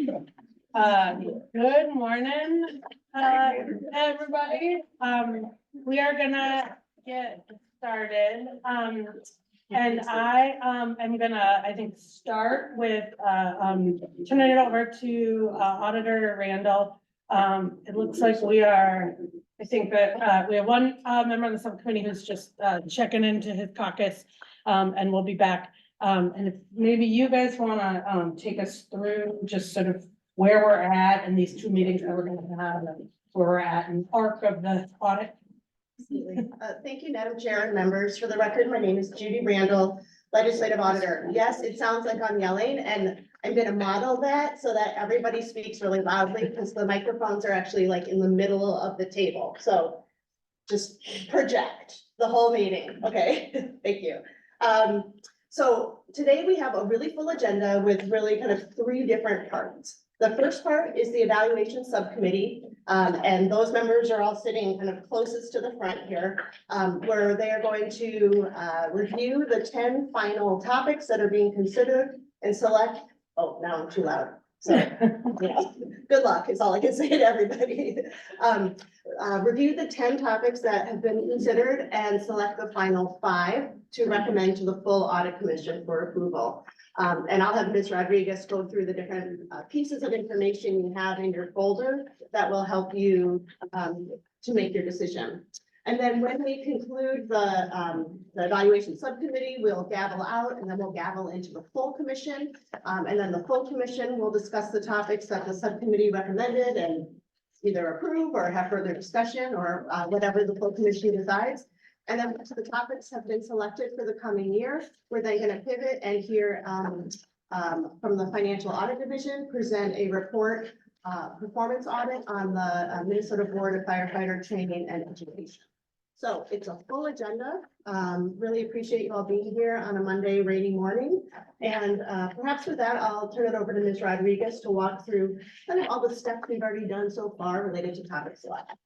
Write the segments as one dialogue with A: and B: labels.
A: Good morning, everybody. We are gonna get started. And I am gonna, I think, start with turning it over to Auditor Randall. It looks like we are, I think that we have one member of the subcommittee who's just checking into his caucus, and we'll be back. And if maybe you guys wanna take us through just sort of where we're at in these two meetings that we're gonna have, and where we're at in arc of the audit.
B: Absolutely. Thank you, Madam Chair and members. For the record, my name is Judy Randall, Legislative Auditor. Yes, it sounds like I'm yelling, and I'm gonna model that so that everybody speaks really loudly, because the microphones are actually like in the middle of the table. So just project the whole meeting, okay? Thank you. So today we have a really full agenda with really kind of three different parts. The first part is the evaluation subcommittee, and those members are all sitting kind of closest to the front here, where they are going to review the 10 final topics that are being considered and select. Oh, now I'm too loud. So, yeah, good luck is all I can say to everybody. Review the 10 topics that have been considered and select the final 5 to recommend to the full audit commission for approval. And I'll have Ms. Rodriguez go through the different pieces of information you have in your folder that will help you to make your decision. And then when we conclude the evaluation subcommittee, we'll gavel out, and then we'll gavel into the full commission. And then the full commission will discuss the topics that the subcommittee recommended and either approve or have further discussion, or whatever the full commission decides. And then once the topics have been selected for the coming year, we're then going to pivot and hear from the Financial Audit Division present a report, performance audit on the Minnesota Board of Firefighter Training and Education. So it's a full agenda. Really appreciate you all being here on a Monday rainy morning. And perhaps with that, I'll turn it over to Ms. Rodriguez to walk through kind of all the steps we've already done so far related to topic selection.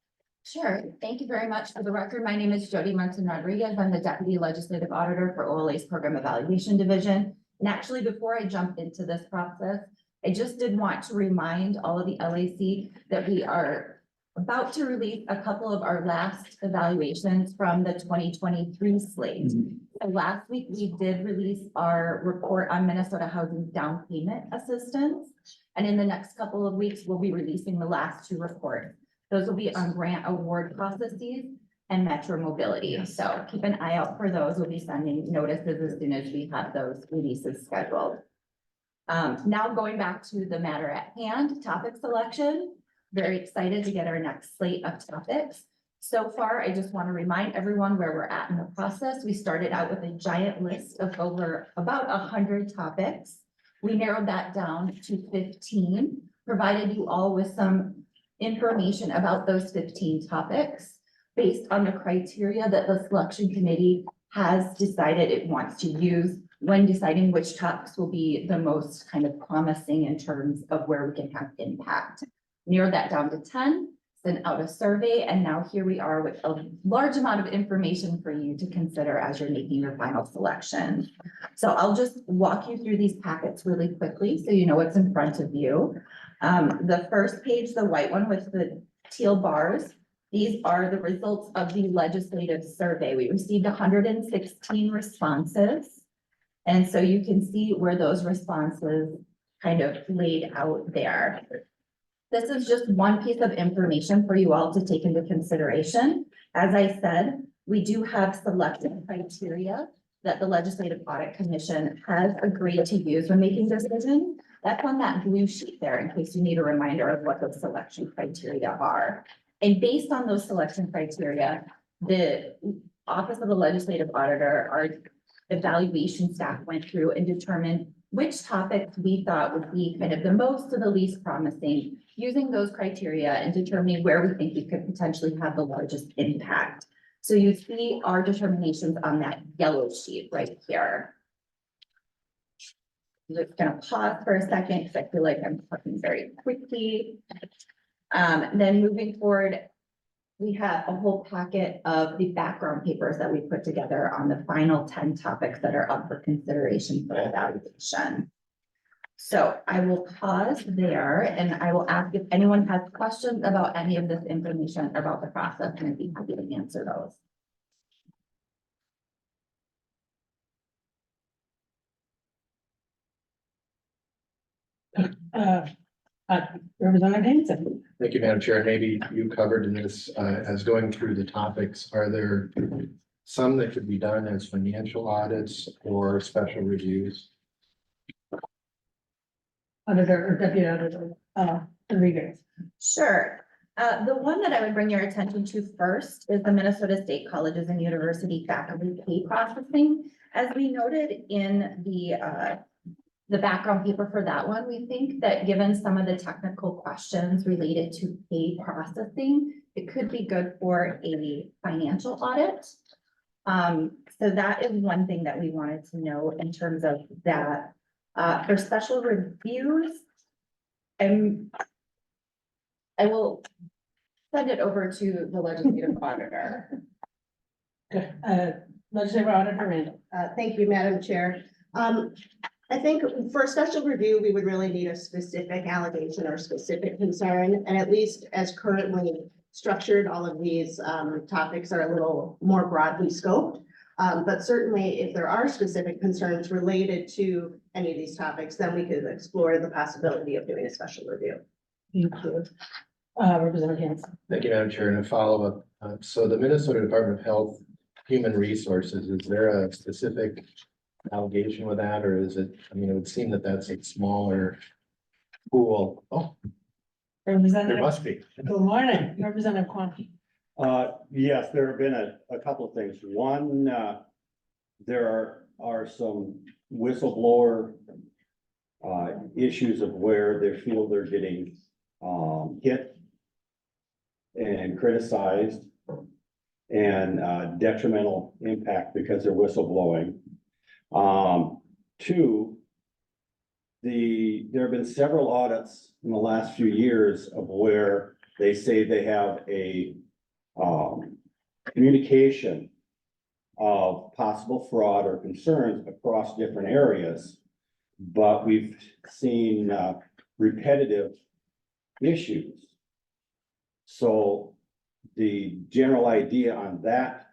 C: Sure. Thank you very much. For the record, my name is Jody Munson Rodriguez. I'm the Deputy Legislative Auditor for OLA's Program Evaluation Division. And actually, before I jump into this process, I just did want to remind all of the LAC that we are about to release a couple of our last evaluations from the 2023 slate. So last week, we did release our report on Minnesota Housing Down Payment Assistance. And in the next couple of weeks, we'll be releasing the last 2 reports. Those will be on grant award processes and metro mobility. So keep an eye out for those. We'll be sending notices as soon as we have those releases scheduled. Now going back to the matter at hand, topic selection. Very excited to get our next slate of topics. So far, I just want to remind everyone where we're at in the process. We started out with a giant list of over about 100 topics. We narrowed that down to 15, provided you all with some information about those 15 topics based on the criteria that the selection committee has decided it wants to use when deciding which topics will be the most kind of promising in terms of where we can have impact. Narrow that down to 10, send out a survey, and now here we are with a large amount of information for you to consider as you're making your final selection. So I'll just walk you through these packets really quickly so you know what's in front of you. The first page, the white one with the teal bars, these are the results of the legislative survey. We received 116 responses. And so you can see where those responses kind of laid out there. This is just one piece of information for you all to take into consideration. As I said, we do have selection criteria that the Legislative Audit Commission has agreed to use when making decisions. That's on that blue sheet there in case you need a reminder of what those selection criteria are. And based on those selection criteria, the Office of the Legislative Auditor, our evaluation staff went through and determined which topics we thought would be kind of the most to the least promising, using those criteria and determining where we think we could potentially have the largest impact. So you see our determinations on that yellow sheet right here. I'm just gonna pause for a second because I feel like I'm talking very quickly. Then moving forward, we have a whole packet of the background papers that we put together on the final 10 topics that are up for consideration for evaluation. So I will pause there and I will ask if anyone has questions about any of this information about the process, and I'd be happy to answer those.
A: Uh, Representative Hanson.
D: Thank you, Madam Chair. Maybe you covered in this, as going through the topics, are there some that could be done as financial audits or special reviews?
A: Auditor or Deputy Auditor, Rodriguez.
C: Sure. The one that I would bring your attention to first is the Minnesota State Colleges and University faculty pay processing. As we noted in the background paper for that one, we think that given some of the technical questions related to pay processing, it could be good for a financial audit. So that is one thing that we wanted to know in terms of that. For special reviews, I will send it over to the legislative auditor.
A: Good. Legislative Auditor Randall.
B: Thank you, Madam Chair. I think for a special review, we would really need a specific allegation or specific concern, and at least as currently structured, all of these topics are a little more broadly scoped. But certainly if there are specific concerns related to any of these topics, then we could explore the possibility of doing a special review.
A: Thank you. Representative Hanson.
D: Thank you, Madam Chair. And a follow-up. So the Minnesota Department of Health, Human Resources, is there a specific allegation with that, or is it, I mean, it would seem that that's a smaller pool. Oh, there
A: Representative,
D: must be.
A: good morning, Representative Quan.
E: Yes, there have been a couple of things. One, there are some whistleblower issues of where they feel they're getting hit and criticized and detrimental impact because they're whistleblowing. Two, there have been several audits in the last few years of where they say they have a communication of possible fraud or concerns across different areas. But we've seen repetitive issues. So the general idea on that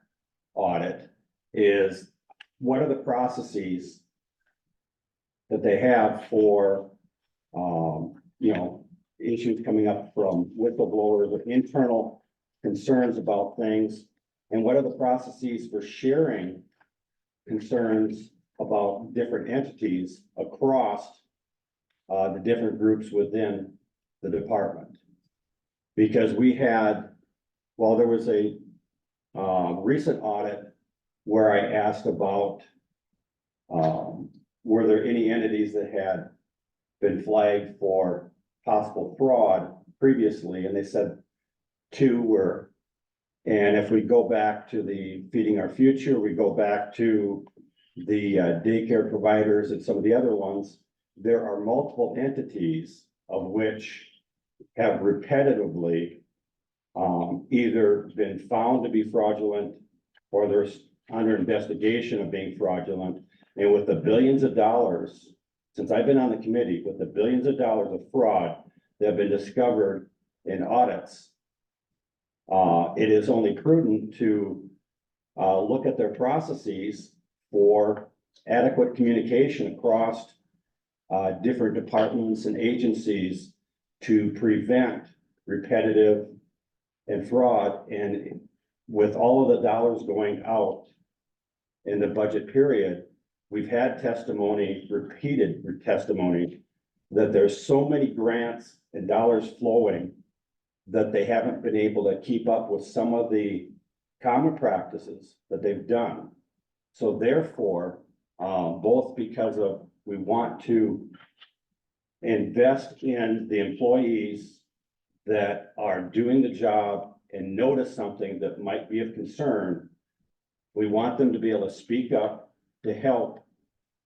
E: audit is, what are the processes that they have for, issues coming up from whistleblowers or internal concerns about things? And what are the processes for sharing concerns about different entities across the different groups within the department? Because there was a recent audit where I asked about, were there any entities that had been flagged for possible fraud previously? And they said 2 were. And if we go back to the Feeding Our Future, we go back to the daycare providers and some of the other ones, there are multiple entities of which have repetitively either been found to be fraudulent or there's under investigation of being fraudulent. And with the billions of dollars, since I've been on the committee, with the billions of dollars of fraud that have been discovered in audits, it is only prudent to look at their processes for adequate communication across different departments and agencies to prevent repetitive and fraud. And with all of the dollars going out in the budget period, we've had repeated testimony, that there's so many grants and dollars flowing that they haven't been able to keep up with some of the common practices that they've done. So therefore, both because of, we want to invest in the employees that are doing the job and notice something that might be of concern, we want them to be able to speak up to help.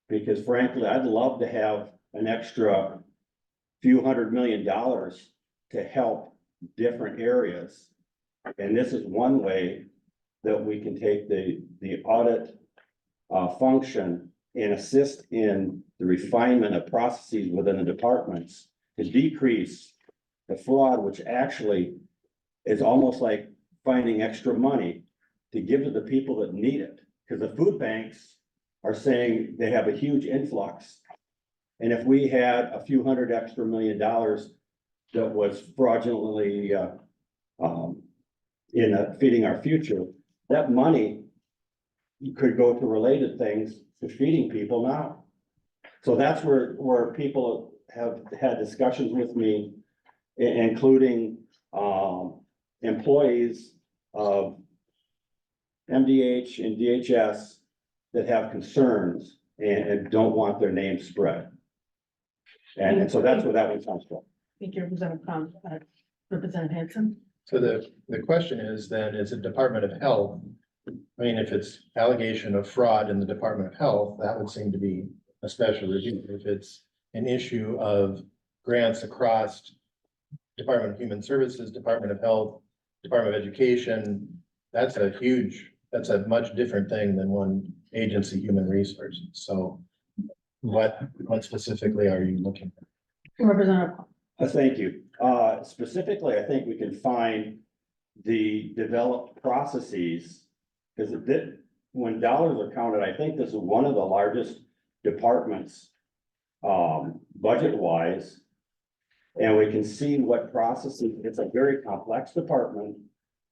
E: Because frankly, I'd love to have an extra few $100 million to help different areas. And this is one way that we can take the audit function and assist in the refinement of processes within the departments to decrease the fraud, which actually is almost like finding extra money to give to the people that need it. Because the food banks are saying they have a huge influx. And if we had a few hundred extra $1 million that was fraudulently in feeding our future, that money could go to related things to feeding people now. So that's where people have had discussions with me, including employees of MDH and DHS that have concerns and don't want their name spread. And so that's where that one comes from.
A: Thank you, Representative Hanson.
D: So the question is then, is it Department of Health? I mean, if it's allegation of fraud in the Department of Health, that would seem to be a special review. If it's an issue of grants across Department of Human Services, Department of Health, Department of Education, that's a much different thing than one agency, Human Resources. So what specifically are you looking at?
A: Representative.
E: Thank you. Specifically, I think we can find the developed processes, because when dollars are counted, I think this is one of the largest departments, budget-wise. And we can see what processes, it's a very complex department.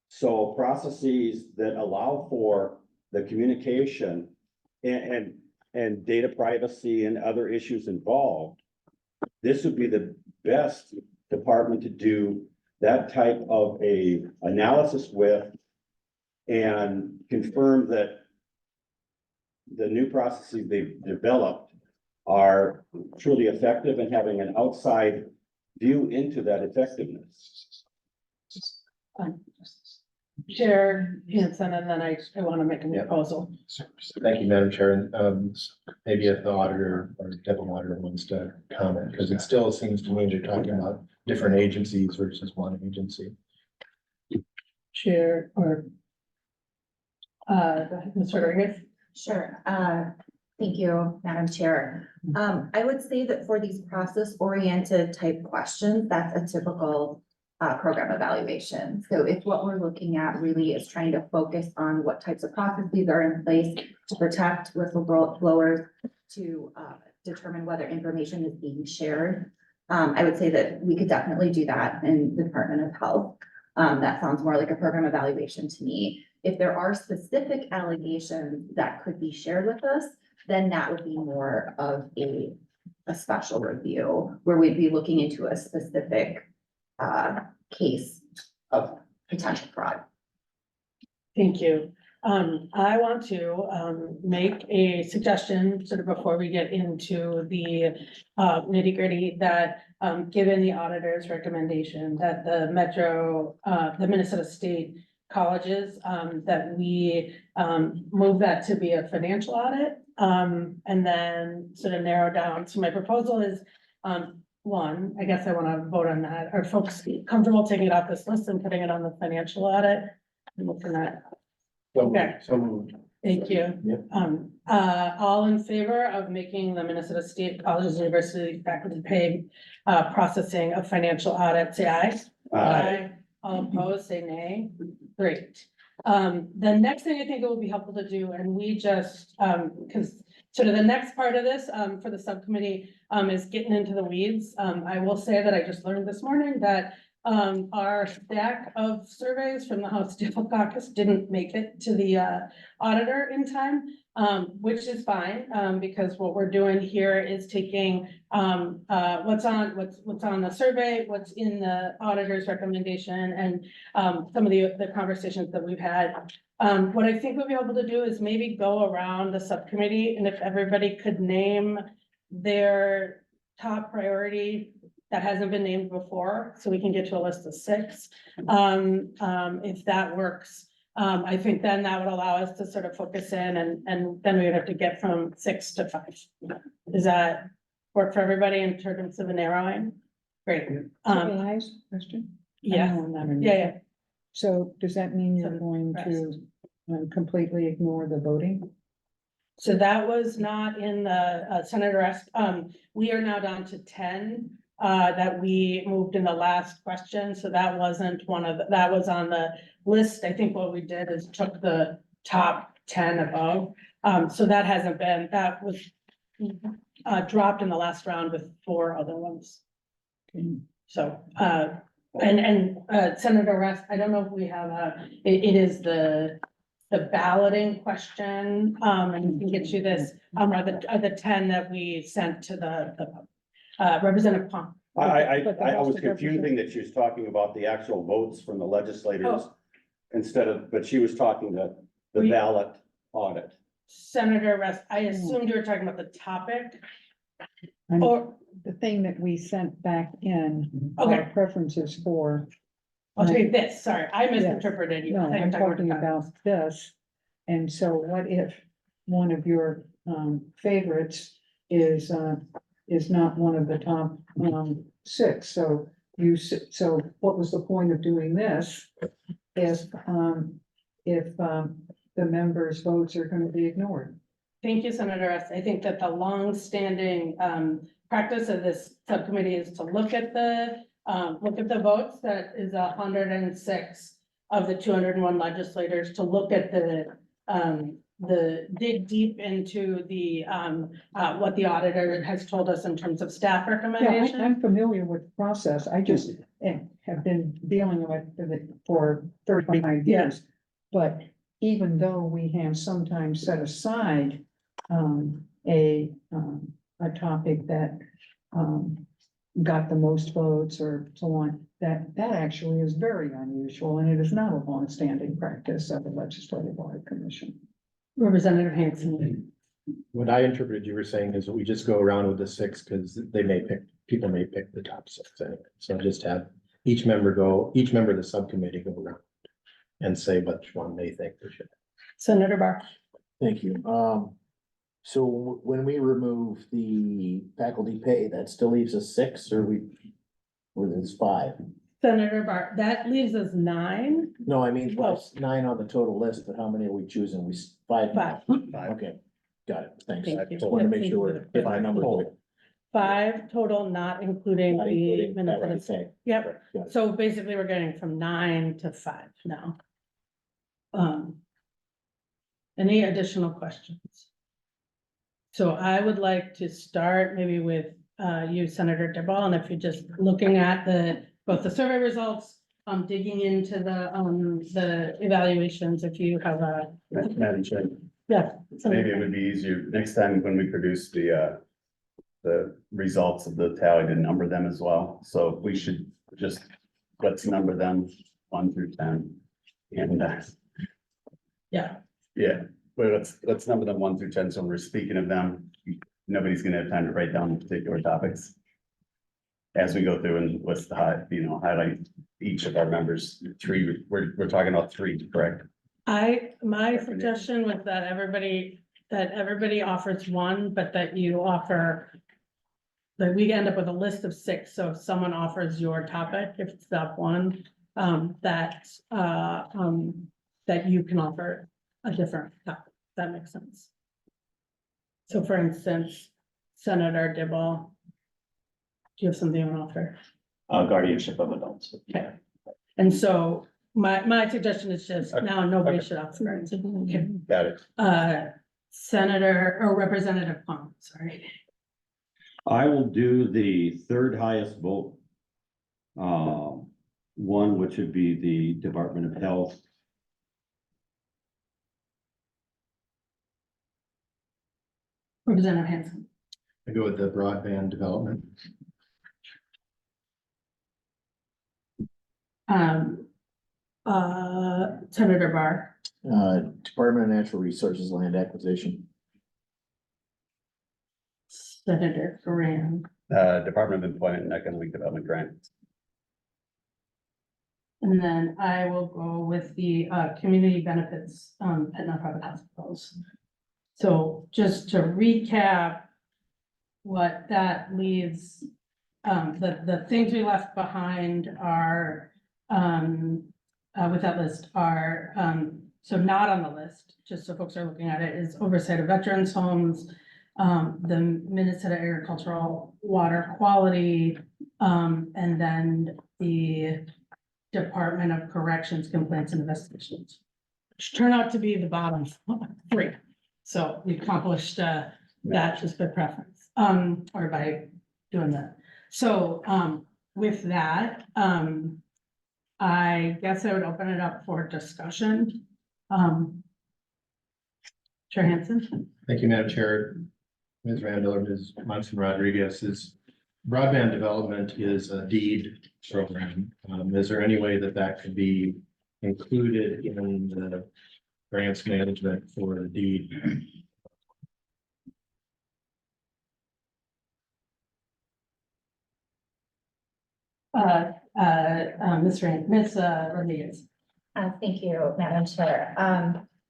E: So processes that allow for the communication and data privacy and other issues involved, this would be the best department to do that type of a analysis with and confirm that the new processes they've developed are truly effective and having an outside view into that effectiveness.
A: Chair Hanson, and then I want to make a proposal.
D: Thank you, Madam Chair. Maybe if the auditor or deputy auditor wants to comment, because it still seems to me you're talking about different agencies versus one agency.
A: Chair or Ms. Rodriguez.
C: Sure. Thank you, Madam Chair. I would say that for these process-oriented type questions, that's a typical program evaluation. So if what we're looking at really is trying to focus on what types of processes are in place to protect whistleblowers, to determine whether information is being shared, I would say that we could definitely do that in the Department of Health. That sounds more like a program evaluation to me. If there are specific allegations that could be shared with us, then that would be more of a special review where we'd be looking into a specific case of potential fraud.
A: Thank you. I want to make a suggestion sort of before we get into the nitty gritty that given the auditor's recommendation that the Minnesota State colleges, that we move that to be a financial audit, and then sort of narrow down. So my proposal is one, I guess I want to vote on that. Are folks comfortable taking it off this list and putting it on the financial audit? I'm looking at. Okay.
D: So
A: Thank you.
D: Yeah.
A: All in favor of making the Minnesota State Colleges and University faculty pay processing of financial audit, say aye. Aye. All opposed, say nay. Great. The next thing I think it would be helpful to do, and we just, because sort of the next part of this, for the subcommittee, is getting into the weeds. I will say that I just learned this morning that our stack of surveys from the House Steel Caucus didn't make it to the auditor in time, which is fine, because what we're doing here is taking what's on the survey, what's in the auditor's recommendation, and some of the conversations that we've had. What I think we'll be able to do is maybe go around the subcommittee, and if everybody could name their top priority that hasn't been named before, so we can get to a list of 6. If that works, I think then that would allow us to sort of focus in, and then we would have to get from 6 to 5. Does that work for everybody in terms of a narrowing? Great.
F: Question?
A: Yeah, yeah.
F: So does that mean you're
A: So,
F: going
A: rest.
F: to completely ignore the voting?
A: So that was not in the Senator S. We are now down to 10 that we moved in the last question. So that wasn't one of, that was on the list. I think what we did is took the top 10 above. So that hasn't been, that was dropped in the last round with 4 other ones. So, Senator Rest, I don't know if we have it is the balloting question, and we can get you this, are the 10 that we sent to the Representative Pong.
E: I
F: But the
E: was
F: House of
E: confusing that she was talking about the actual votes from the legislators
A: Oh.
E: instead of, but she was talking the
A: We-
E: ballot audit.
A: Senator Rest, I assumed you were talking about the topic,
F: I'm-
A: or,
F: The thing that we sent back in,
A: Okay.
F: our preferences for,
A: I'll tell you this, sorry, I misinterpreted you. I
F: no,
A: thought you were
F: I'm
A: talking
F: talking about this. And so what if one of your favorites is not one of the top 6? So so what was the point of doing this? If the members' votes are gonna be ignored?
A: Thank you, Senator Rest. I think that the longstanding practice of this subcommittee is to look at the votes. That is 106 of the 201 legislators, to look at the dig deep into the what the auditor has told us in terms of staff
F: Yeah,
A: recommendations.
F: I'm familiar with the process. I just have been dealing with it for 35
A: Yeah.
F: years. But even though we have sometimes set aside a topic that got the most votes or so on, that actually is very unusual, and it is not a longstanding practice of the Legislative Audit Commission.
A: Representative Hanson.
D: What I interpreted you were saying is that we just go around with the 6 because people may pick the top 6 anyway. So just have each member of the subcommittee go around and say which one they think we should.
A: Senator Barr.
G: Thank you. So when we remove the faculty pay, that still leaves us 6 or it's 5?
A: Senator Barr, that leaves us 9.
G: No, I mean, plus 9 on the total list, but how many are we choosing? 5?
A: 5.
G: Okay, got it. Thanks.
A: Thank
G: I
A: you.
G: just want to
A: Yep,
G: make sure we're
A: thank you.
G: getting the number right.
A: 5 total, not including
G: Not
A: the
G: including
A: minutes.
G: faculty
A: of the-
G: pay.
A: Yep,
G: Got it.
A: so basically we're getting from 9 to 5 now. Any additional questions? So I would like to start maybe with you, Senator DeBall, and if you're just looking at both the survey results, digging into the evaluations, if you have a,
H: Madam Chair,
A: yeah.
H: maybe it would be easier next time when we produce the results of the tally to number them as well. So we should just, let's number them 1 through 10. And
A: Yeah,
H: yeah, but let's number them 1 through 10. So when we're speaking of them, nobody's gonna have time to write down particular topics as we go through and list highlight each of our members. 3, we're talking about 3, correct?
A: my suggestion was that everybody offers 1, but that you offer. That we end up with a list of 6, so if someone offers your topic, if it's top 1, that you can offer a different topic. That makes sense. So for instance, Senator Dibble. Do you have something you want to offer?
I: Guardianship of adults.
A: Okay. And so my suggestion is just now nobody should offer it. Okay.
H: Got it.
A: Senator or Representative Pong, sorry.
E: I will do the 3rd highest vote. One, which would be the Department of Health.
A: Representative Hanson.
D: I go with the broadband development.
A: Senator Barr.
G: Department of Natural Resources Land Acquisition.
A: Senator Graham.
H: Department of Employment and Economic Development Grant.
A: And then I will go with the community benefits at nonprofit hospitals. So just to recap. What that leaves, the things we left behind are with that list are
J: so not on the list, just so folks are looking at it, is oversight of veterans homes, the Minnesota agricultural water quality, and then the Department of Corrections complaints and investigations, which turn out to be the bottom three. So we accomplished that just by preference, or by doing that. So, with that, I guess I would open it up for discussion. Chair Hansen?
D: Thank you, Madam Chair. Ms. Randall or Ms. Munson Rodriguez, is broadband development is a deed program. Is there any way that that could be included in the grants management for the deed?
J: Ms. Rodriguez.
C: Thank you, Madam Chair.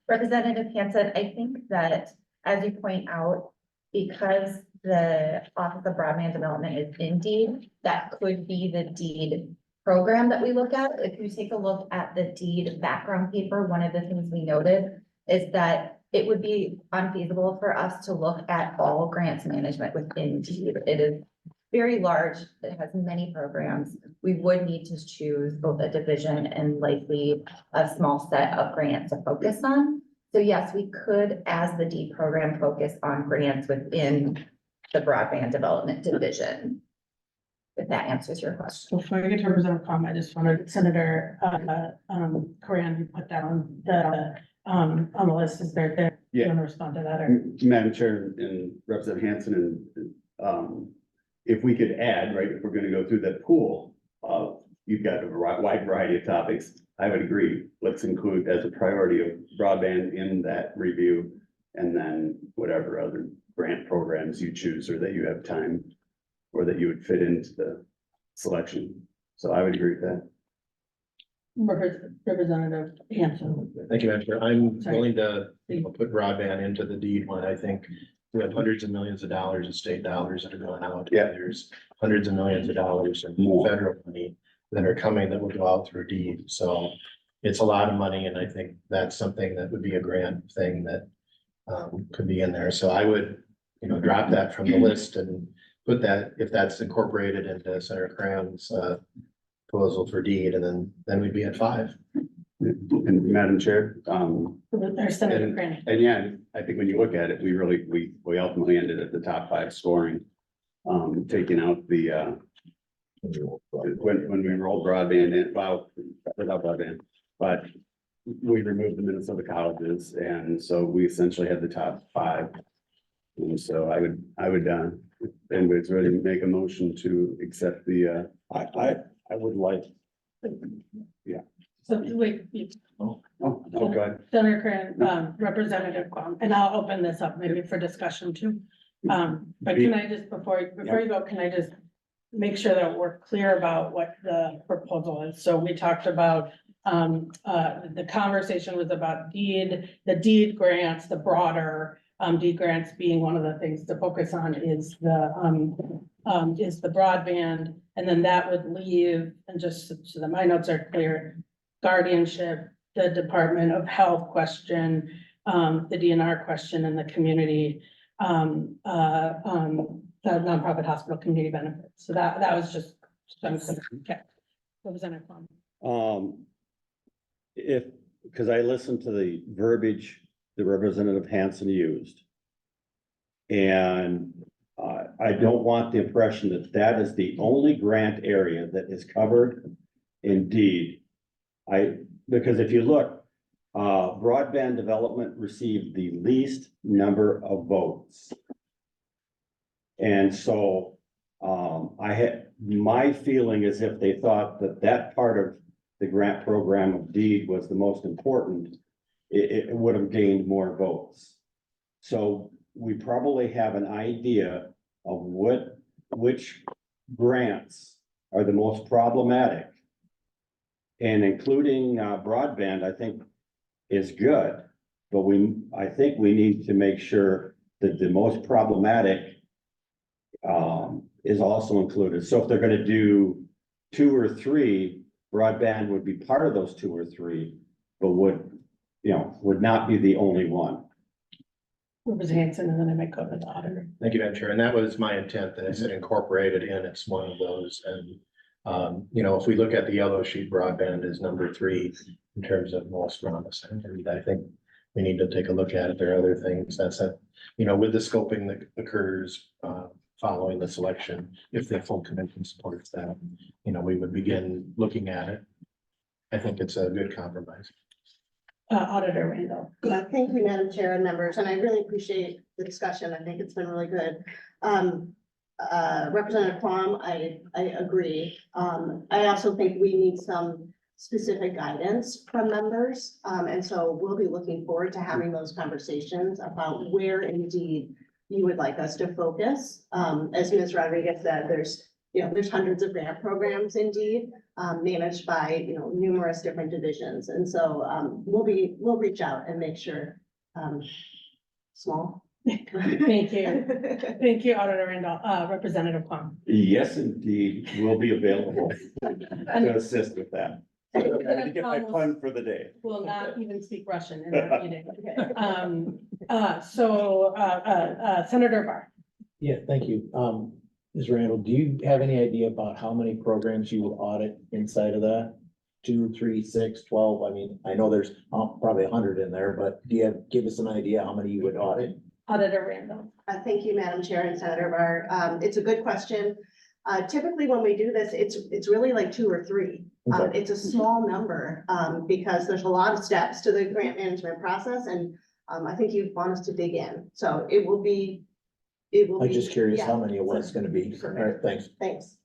C: Representative Hanson, I think that, as you point out, because the Office of Broadband Development is in deed, that could be the deed program that we look at. If you take a look at the deed background paper, one of the things we noted is that it would be unfeasible for us to look at all grants management within deed. It is very large. It has many programs. We would need to choose both a division and likely a small set of grants to focus on. So yes, we could, as the D program, focus on grants within the broadband development division. If that answers your question.
J: Before I get to Representative Com, I just wanted Senator, Coran, who put that on the list, is there, do you want to respond to that, or?
H: Madam Chair and Representative Hanson, and, if we could add, right, if we're gonna go through that pool of, you've got a wide variety of topics, I would agree. Let's include as a priority of broadband in that review, and then whatever other grant programs you choose or that you have time, or that you would fit into the selection. So I would agree with that.
J: Representative Hanson.
D: Thank you, Madam Chair. I'm
J: Sorry.
D: willing to put broadband into the deed one. I think we have hundreds of millions of dollars of state dollars that are going out.
H: Yeah.
D: There's hundreds of millions of dollars of
H: More.
D: federal money that are coming that will go out through deed. So it's a lot of money, and I think that's something that would be a grant thing that could be in there. So I would, drop that from the list and put that, if that's incorporated into Senator Cram's proposal for deed, and then we'd be at 5.
H: And Madam Chair,
J: Or Senator Cran.
H: and yeah, I think when you look at it, we ultimately ended at the top 5 scoring. Taking out the, when we rolled broadband in, well, without broadband, but we removed the Minnesota colleges, and so we essentially had the top 5. And so I would, if anybody's ready to make a motion to accept the,
E: I would like,
J: So wait,
H: oh, God.
J: Senator Cran, Representative Com, and I'll open this up maybe for discussion too. But can I just, before you go, can I just make sure that we're clear about what the proposal is? So we talked about, the conversation was about the deed grants, the broader, deed grants being one of the things to focus on is the broadband. And then that would leave, and just so that my notes are clear, guardianship, the Department of Health question, the DNR question, and the community, the nonprofit hospital community benefits. So that was just, okay. Representative Plum.
E: because I listened to the verbiage that Representative Hanson used. And I don't want the impression that that is the only grant area that is covered. Indeed, because if you look, broadband development received the least number of votes. And so, my feeling is if they thought that that part of the grant program of deed was the most important, it would have gained more votes. So we probably have an idea of which grants are the most problematic. And including broadband, I think is good, but I think we need to make sure that the most problematic is also included. So if they're gonna do 2 or 3, broadband would be part of those 2 or 3, but would would not be the only one.
J: Representative Hanson, and then I might go to the auditor.
D: Thank you, Madam Chair. And that was my intent, that I said incorporated in, it's one of those. And, if we look at the yellow sheet, broadband is number 3 in terms of most promising. And I think we need to take a look at it. There are other things that's with the scoping that occurs, following the selection, if the full commission supports that, we would begin looking at it. I think it's a good compromise.
J: Auditor Randall.
B: Thank you, Madam Chair and members, and I really appreciate the discussion. I think it's been really good. Representative Quam, I agree. I also think we need some specific guidance from members. And so we'll be looking forward to having those conversations about where indeed you would like us to focus. As Ms. Rodriguez said, there's hundreds of grant programs indeed, managed by, numerous different divisions. And so, we'll reach out and make sure, small.
J: Thank you. Thank you, Auditor Randall. Representative Quam.
E: Yes, indeed, will be available to assist with that. I had to get my pun for the day.
J: Will not even speak Russian in that meeting. Senator Barr.
G: Yeah, thank you. Ms. Randall, do you have any idea about how many programs you audit inside of that? 2, 3, 6, 12? I mean, I know there's probably 100 in there, but give us an idea how many you would audit?
J: Auditor Randall.
B: Thank you, Madam Chair and Senator Barr. It's a good question. Typically, when we do this, it's really like 2 or 3.
G: Okay.
B: It's a small number, because there's a lot of steps to the grant management process, and I think you want us to dig in. So it will be.
G: I'm just curious
B: yeah.
G: how many it was gonna be. All right, thanks.
B: Thanks.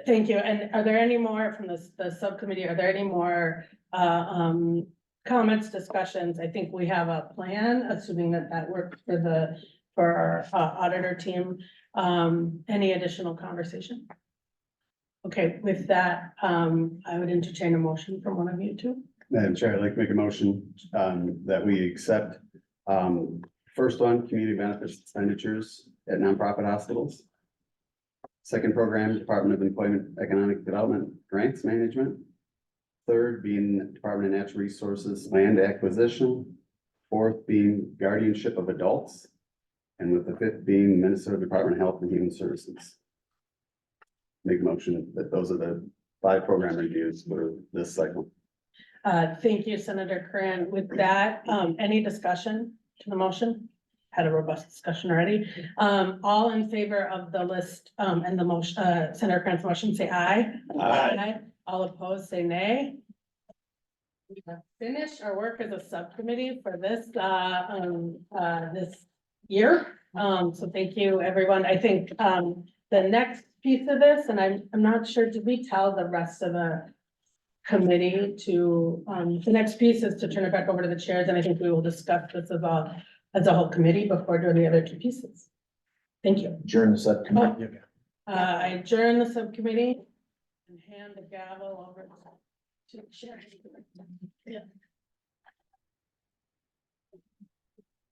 J: Thank you. And are there any more from the subcommittee? Are there any more comments, discussions? I think we have a plan, assuming that works for our auditor team. Any additional conversation? Okay, with that, I would entertain a motion from one of you two.
H: Madam Chair, I'd like to make a motion that we accept first one, community benefits expenditures at nonprofit hospitals. Second program, Department of Employment Economic Development Grants Management. Third being Department of Natural Resources Land Acquisition. Fourth being guardianship of adults. And with the 5th being Minnesota Department of Health and Human Services. Make a motion that those are the 5 program reviews for this cycle.
J: Thank you, Senator Curran. With that, any discussion to the motion? Had a robust discussion already. All in favor of the list, and the motion, Senator Curran's motion, say aye.
I: Aye.
J: All opposed, say nay. We have finished our work as a subcommittee for this, this year. So thank you, everyone. I think, the next piece of this, and I'm not sure, did we tell the rest of the committee to, the next piece is to turn it back over to the chairs, and I think we will discuss this as a whole committee before doing the other 2 pieces. Thank you.
G: Adjourn the subcommittee.
J: I adjourn the subcommittee and hand the gavel over to the chair. Yeah.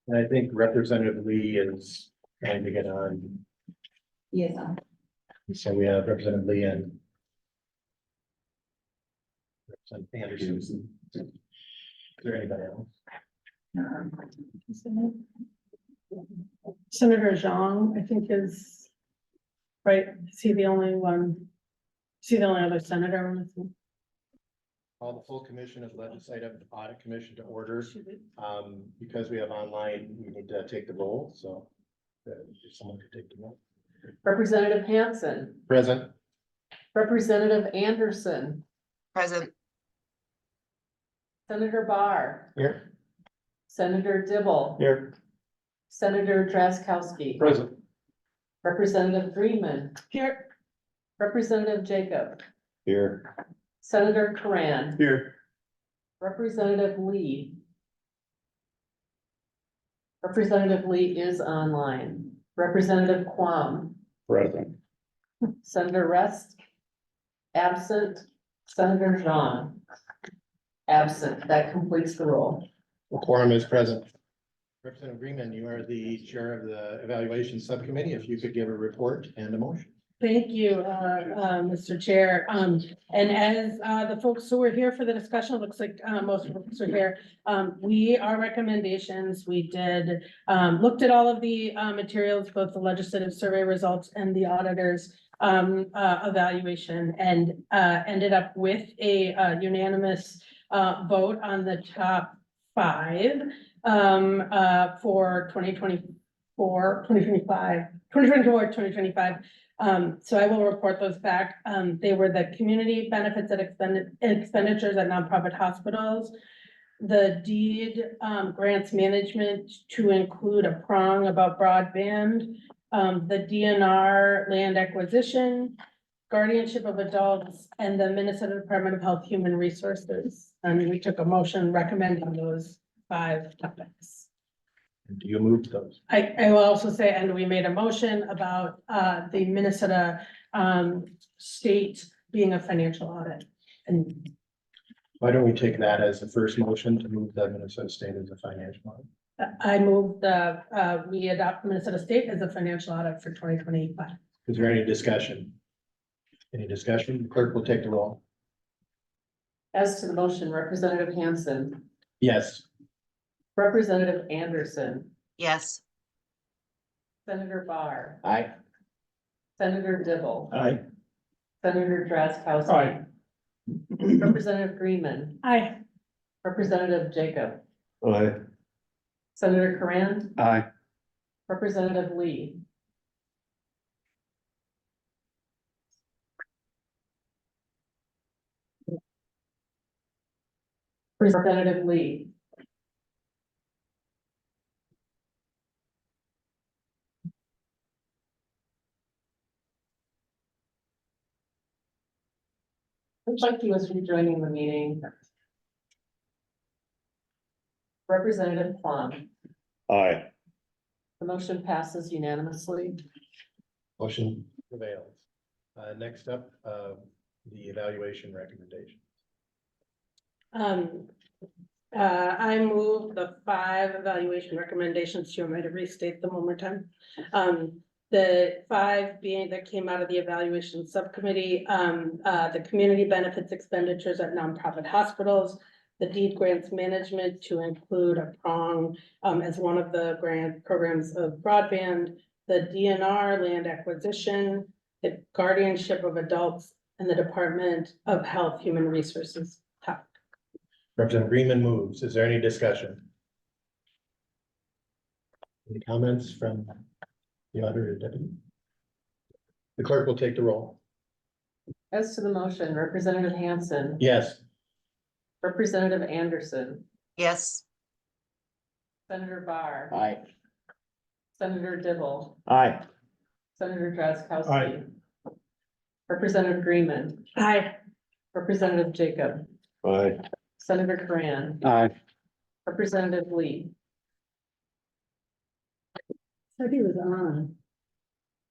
D: And I think Representative Lee is trying to get on.
C: Yes.
D: So we have Representative Lee and Representative Anderson. Is there anybody else?
J: Senator Zhang, I think is, right, is he the only one? Is he the only other senator on this one?
D: Call the full commission of Legislative Audit Commission to order. Because we have online, we need to take the roll, so if someone could take the roll.
K: Representative Hanson,
D: Present.
K: Representative Anderson,
L: Present.
K: Senator Barr,
D: Here.
K: Senator Dibble,
D: Here.
K: Senator Drazkowski,
D: Present.
K: Representative Friedman,
J: Here,
K: Representative Jacob,
E: Here.
K: Senator Curran,
H: Here.
K: Representative Lee. Representative Lee is online. Representative Quam,
E: Present.
K: Senator Rest, absent. Senator Zhang, absent. That completes the roll.
D: The quorum is present. Representative Freeman, you are the chair of the evaluation subcommittee. If you could give a report and a motion.
J: Thank you, Mr. Chair. And as, the folks who were here for the discussion, it looks like, most of us are here. Our recommendations, we did, looked at all of the, materials, both the legislative survey results and the auditor's, evaluation, and, ended up with a, unanimous, vote on the top 5, for 2024, 2025. So I will report those back. They were the community benefits and expenditures at nonprofit hospitals. The deed, grants management to include a prong about broadband, the DNR land acquisition, guardianship of adults, and the Minnesota Department of Health Human Resources. And we took a motion recommending those 5 topics.
D: Do you move those?
J: I will also say, and we made a motion about the Minnesota state being a financial audit. And
D: Why don't we take that as the first motion to move the Minnesota State as a financial audit?
J: I moved we adopt Minnesota state as a financial audit for 2025.
D: Is there any discussion? Any discussion? The clerk will take the roll.
K: As to the motion, Representative Hanson,
D: Yes.
K: Representative Anderson,
L: Yes.
K: Senator Barr,
G: Aye.
K: Senator Dibble,
G: Aye.
K: Senator Drazkowski.
I: Aye.
K: Representative Greenman,
J: Aye.
K: Representative Jacob,
E: Aye.
K: Senator Coran,
H: Aye.
K: Representative Lee. Representative Lee. Looks like he was rejoining the meeting. Representative Plum,
E: Aye.
K: the motion passes unanimously.
D: Motion prevails. Next up, the evaluation recommendation.
J: I move the 5 evaluation recommendations. Do you want me to restate them one more time? The 5 being that came out of the evaluation subcommittee, the community benefits expenditures at nonprofit hospitals, the deed grants management to include a prong as one of the grant programs of broadband, the DNR land acquisition, the guardianship of adults, and the Department of Health Human Resources topic.
D: Representative Greenman moves. Is there any discussion? Any comments from the auditor or deputy? The clerk will take the roll.
K: As to the motion, Representative Hanson,
D: Yes.
K: Representative Anderson,
L: Yes.
K: Senator Barr,
G: Aye.
K: Senator Dibble,
G: Aye.
K: Senator Drazkowski.
I: Aye.
K: Representative Greenman,
J: Aye.
K: Representative Jacob,
E: Aye.
K: Senator Coran,
H: Aye.
K: Representative Lee.
J: So he was on.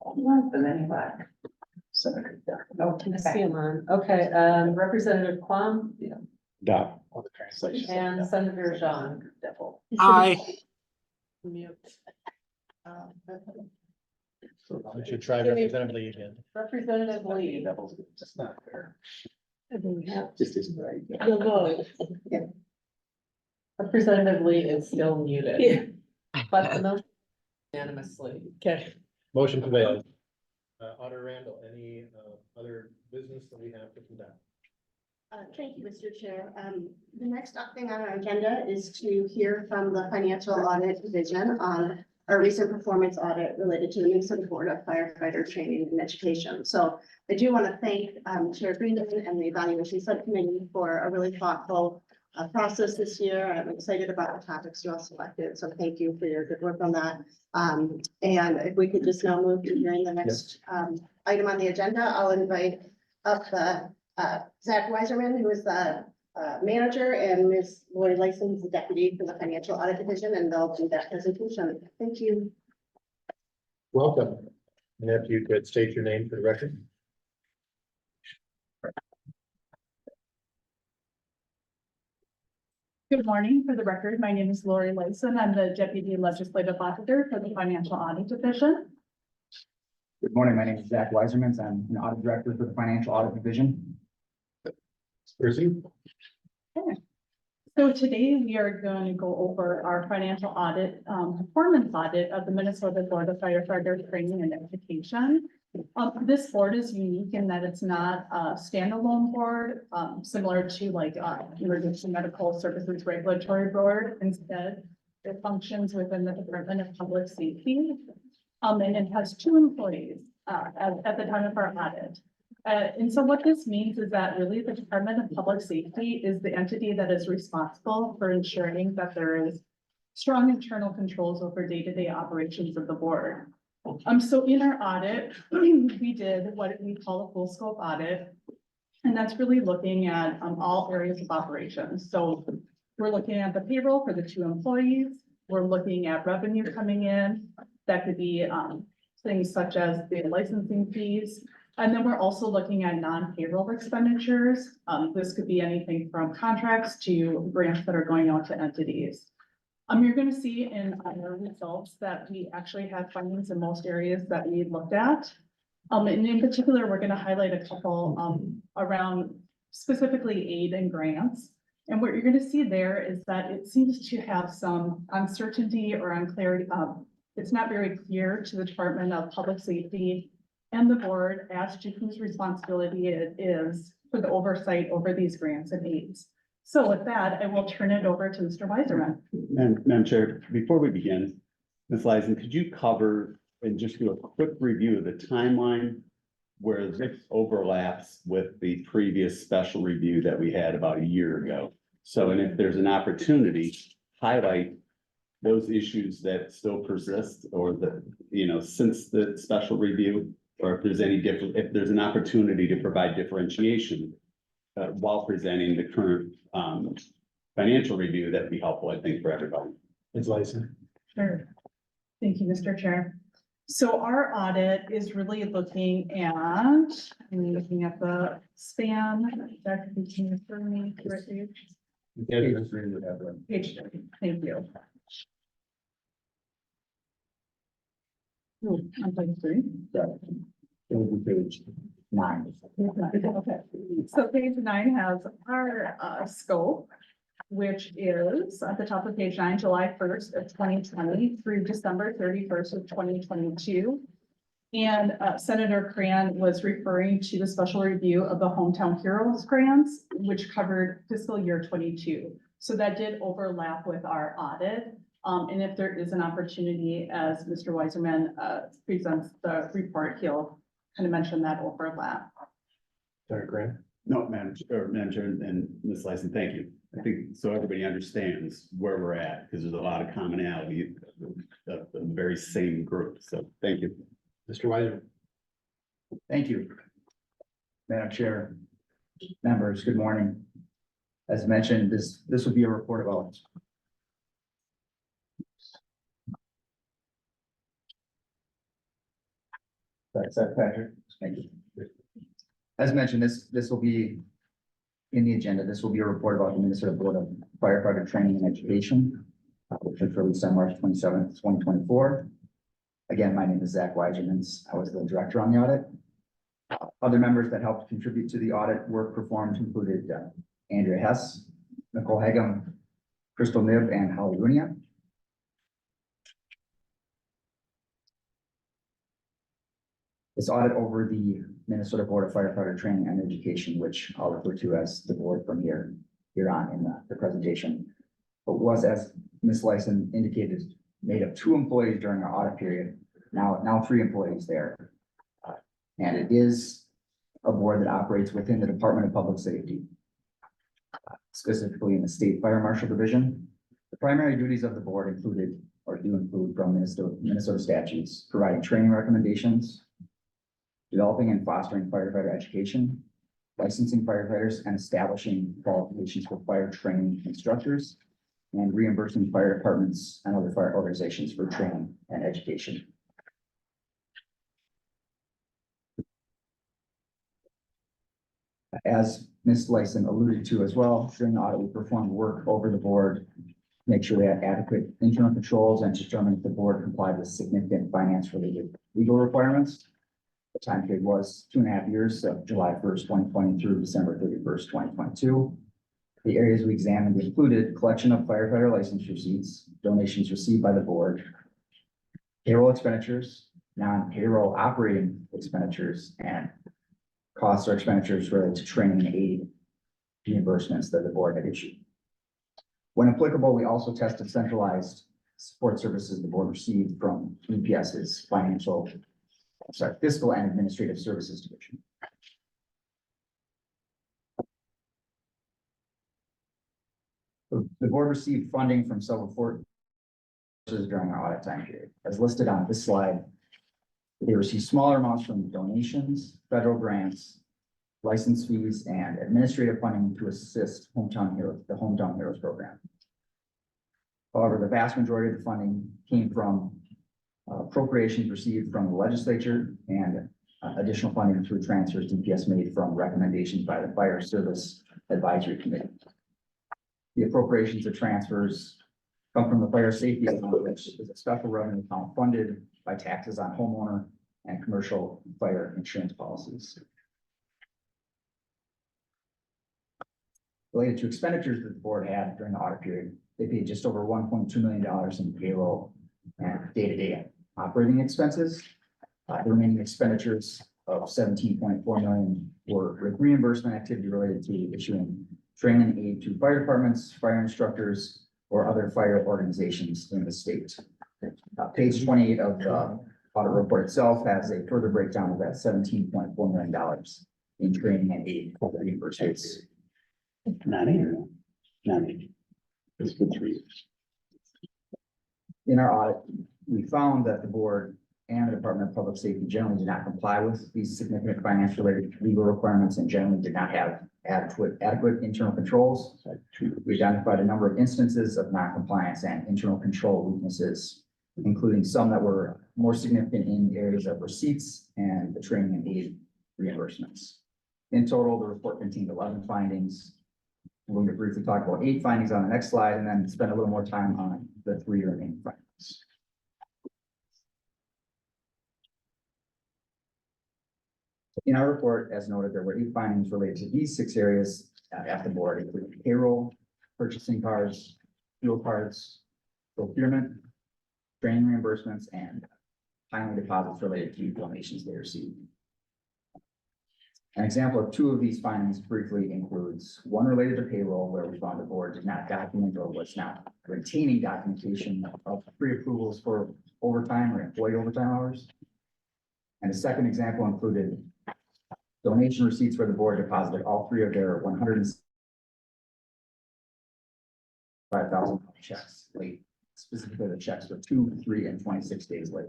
K: Oh, can I see him on? Okay, Representative Plum
E: Dot.
D: All the translation.
K: and Senator Jean.
L: Aye.
J: Mute.
D: We should try Representative Lee again.
K: Representative Lee.
D: That's not fair.
G: Just isn't right.
J: The vote.
K: Representative Lee is still muted.
J: Yeah.
K: But the motion unanimously.
J: Okay.
D: Motion prevails. Auditor Randall, any other business that we have to conduct?
B: Thank you, Mr. Chair. The next thing on our agenda is to hear from the Financial Audit Division on our recent performance audit related to the Minnesota Board of Firefighter Training and Education. So I do want to thank Chair Greenman and the Evaluation Subcommittee for a really thoughtful process this year. I'm excited about the topics you all selected, so thank you for your good work on that. And if we could just now move to hearing the next item on the agenda, I'll invite up the Zach Weiserman, who is the manager, and Ms. Lori Lyson, the deputy for the Financial Audit Division, and they'll do that presentation. Thank you.
D: Welcome. And if you could state your name for the record.
M: Good morning. For the record, my name is Lori Lyson. I'm the Deputy Legislative Auditor for the Financial Audit Division.
N: Good morning. My name is Zach Weiserman. I'm an audit director for the Financial Audit Division.
D: Percy?
M: So today we are going to go over our financial audit, performance audit of the Minnesota Board of Firefighter Training and Education. This board is unique in that it's not a standalone board, similar to like, Emergency Medical Services Regulatory Board. Instead, it functions within the Department of Public Safety. And it has 2 employees, at the time of our audit. And so what this means is that really the Department of Public Safety is the entity that is responsible for ensuring that there is strong internal controls over day-to-day operations of the board. So in our audit, we did what we call a full scope audit. And that's really looking at all areas of operations. So we're looking at the payroll for the 2 employees. We're looking at revenue coming in. That could be things such as the licensing fees. And then we're also looking at non-payroll expenditures. This could be anything from contracts to grants that are going out to entities. You're going to see in our results that we actually have findings in most areas that we looked at. And in particular, we're going to highlight a couple around specifically aid and grants. And what you're going to see there is that it seems to have some uncertainty or unclarity. It's not very clear to the Department of Public Safety and the board as to whose responsibility it is for the oversight over these grants and aids. So with that, I will turn it over to Mr. Weiserman.
H: Madam Chair, before we begin, Ms. Lyson, could you cover and just do a quick review of the timeline where this overlaps with the previous special review that we had about a year ago? So, and if there's an opportunity, highlight those issues that still persist or that, since the special review, or if there's any different, if there's an opportunity to provide differentiation while presenting the current financial review, that'd be helpful, I think, for everybody.
D: Ms. Lyson?
M: Sure. Thank you, Mr. Chair. So our audit is really looking at, I'm looking at the span. That could be changed for me. Page 3, thank you. Oh, I'm page 3.
N: Page 9.
M: Okay, so page 9 has our scope, which is at the top of page 9, July 1st of 2020 through December 31st of 2022. And Senator Cran was referring to the special review of the Hometown Heroes grants, which covered fiscal year 22. So that did overlap with our audit. And if there is an opportunity, as Mr. Weiserman presents the report, he'll kind of mention that overlap.
D: Dr. Grant?
H: No, Madam Chair and Ms. Lyson, thank you. I think so everybody understands where we're at, because there's a lot of commonality of the very same group. So thank you.
D: Mr. Weiser?
N: Thank you. Madam Chair, members, good morning. As mentioned, this will be a report about that's that, Patrick. Thank you. As mentioned, this will be in the agenda. This will be a report about the Minnesota Board of Firefighter Training and Education, which was released on March 27th, 2024. Again, my name is Zach Weigerman. I was the director on the audit. Other members that helped contribute to the audit work performed included Andrea Hess, Nicole Hagum, Crystal Nib, and Holly Runia. This audit over the Minnesota Board of Firefighter Training and Education, which I'll refer to as the board from here on in the presentation, but was, as Ms. Lyson indicated, made of 2 employees during our audit period, now 3 employees there. And it is a board that operates within the Department of Public Safety, specifically in the State Fire Marshal Division. The primary duties of the board included, or do include from Minnesota statutes, providing training recommendations, developing and fostering firefighter education, licensing firefighters and establishing qualifications for fire training instructors, and reimbursing fire departments and other fire organizations for training and education. As Ms. Lyson alluded to as well, during the audit, we performed work over the board, make sure we had adequate internal controls and determine if the board complied with significant finance related legal requirements. The time period was 2.5 years, so July 1st, 2020 through December 31st, 2022. The areas we examined included collection of firefighter license receipts, donations received by the board, payroll expenditures, non-payroll operating expenditures, and costs or expenditures related to training and aid reimbursements that the board had issued. When applicable, we also tested centralized support services the board received from EPS's fiscal and administrative services division. The board received funding from several sources during our audit time period. As listed on this slide, they received smaller amounts from donations, federal grants, license fees, and administrative funding to assist the Hometown Heroes program. However, the vast majority of the funding came from appropriations received from the legislature and additional funding through transfers DPS made from recommendations by the Fire Service Advisory Committee. The appropriations or transfers come from the fire safety account, which is a special revenue account funded by taxes on homeowner and commercial fire insurance policies. Related to expenditures that the board had during the audit period, they paid just over $1.2 million in payroll and day-to-day operating expenses. The remaining expenditures of $17.4 million were reimbursement activity related to issuing training aid to fire departments, fire instructors, or other fire organizations in the state. Page 28 of the audit report itself has a further breakdown of that $17.4 million in training and aid reimbursements.
H: Not even. It's been 3 years.
N: In our audit, we found that the board and the Department of Public Safety generally did not comply with these significant finance-related legal requirements and generally did not have adequate internal controls. We identified a number of instances of non-compliance and internal control weaknesses, including some that were more significant in the areas of receipts and the training and aid reimbursements. In total, the report contained 11 findings. I'm going to briefly talk about 8 findings on the next slide and then spend a little more time on the 3 remaining findings. In our report, as noted, there were 8 findings related to these 6 areas at the board, including payroll, purchasing cards, fuel cards, procurement, training reimbursements, and timely deposits related to donations they received. An example of 2 of these findings briefly includes one related to payroll, where we found the board did not document or was not retaining documentation of pre-approvals for overtime or employee overtime hours. And a second example included donation receipts where the board deposited all 3 of their $105,000 checks late. Specifically, the checks were 2, 3, and 26 days late.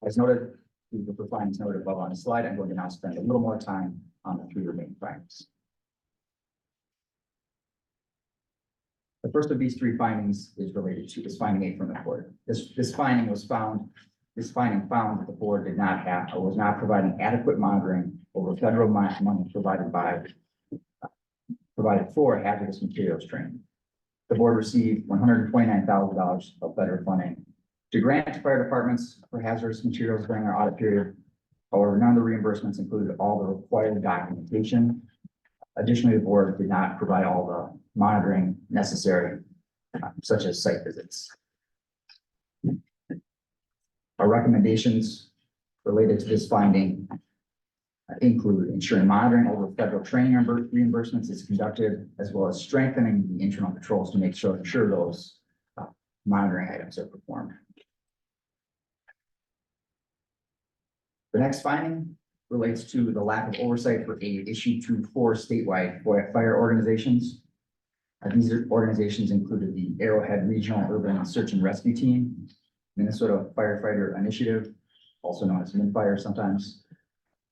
N: As noted, the findings noted above on the slide, I'm going to now spend a little more time on the 3 remaining findings. The first of these 3 findings is related to this finding 8 from the board. This finding found that the board did not have or was not providing adequate monitoring over federal money provided for hazardous materials training. The board received $129,000 of federal funding to grant to fire departments for hazardous materials during our audit period. However, none of the reimbursements included all the required documentation. Additionally, the board did not provide all the monitoring necessary, such as site visits. Our recommendations related to this finding include ensuring monitoring over federal training reimbursements is conducted, as well as strengthening the internal controls to ensure those monitoring items are performed. The next finding relates to the lack of oversight for aid issued to 4 statewide fire organizations. These organizations included the Arrowhead Regional Urban Search and Rescue Team, Minnesota Firefighter Initiative, also known as MinFire sometimes,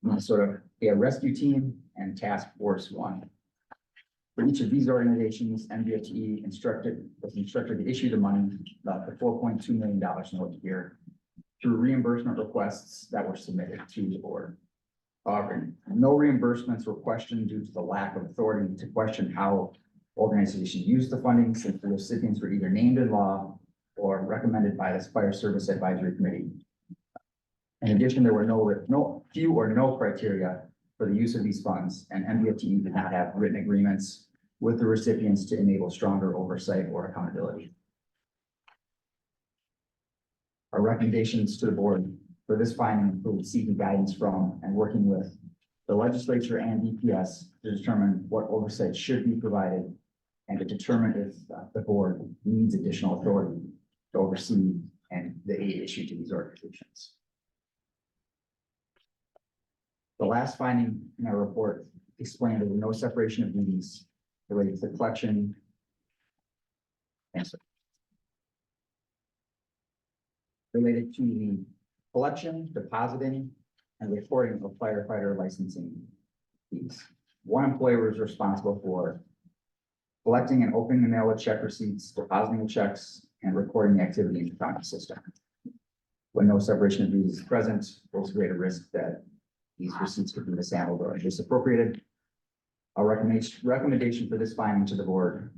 N: Minnesota Air Rescue Team, and Task Force 1. For each of these organizations, MDOT was instructed to issue the money, the $4.2 million noted here, through reimbursement requests that were submitted to the board. However, no reimbursements were questioned due to the lack of authority to question how organizations used the funding, since the recipients were either named in law or recommended by the Fire Service Advisory Committee. In addition, there were few or no criteria for the use of these funds, and MDFTE did not have written agreements with the recipients to enable stronger oversight or accountability. Our recommendations to the board for this finding include seeking guidance from and working with the legislature and DPS to determine what oversight should be provided and to determine if the board needs additional authority to oversee and the aid issued to these organizations. The last finding in our report explained there was no separation of duties related to the collection. Related to the collection, depositing, and reporting of firefighter licensing fees. One employer was responsible for collecting and opening the mail of check receipts, depositing the checks, and recording the activity in the accounting system. When no separation of duties is present, there's a greater risk that these receipts could be mishandled or misappropriated. Our recommendation for this finding to the board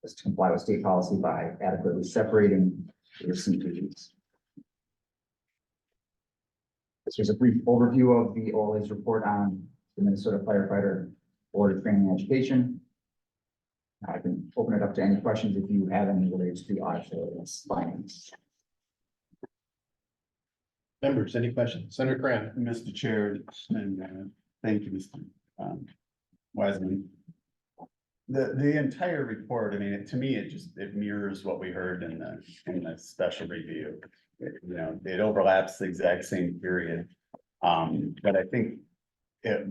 N: is to comply with state policy by adequately separating the receipt duties. This was a brief overview of the OLA's report on the Minnesota Firefighter Board of Training and Education. I can open it up to any questions if you have any related to the audit findings.
D: Members, any questions? Senator Cran.
H: Mr. Chair, and thank you, Mr. Wiseman. The entire report, I mean, to me, it mirrors what we heard in the special review. It overlaps the exact same period. But I think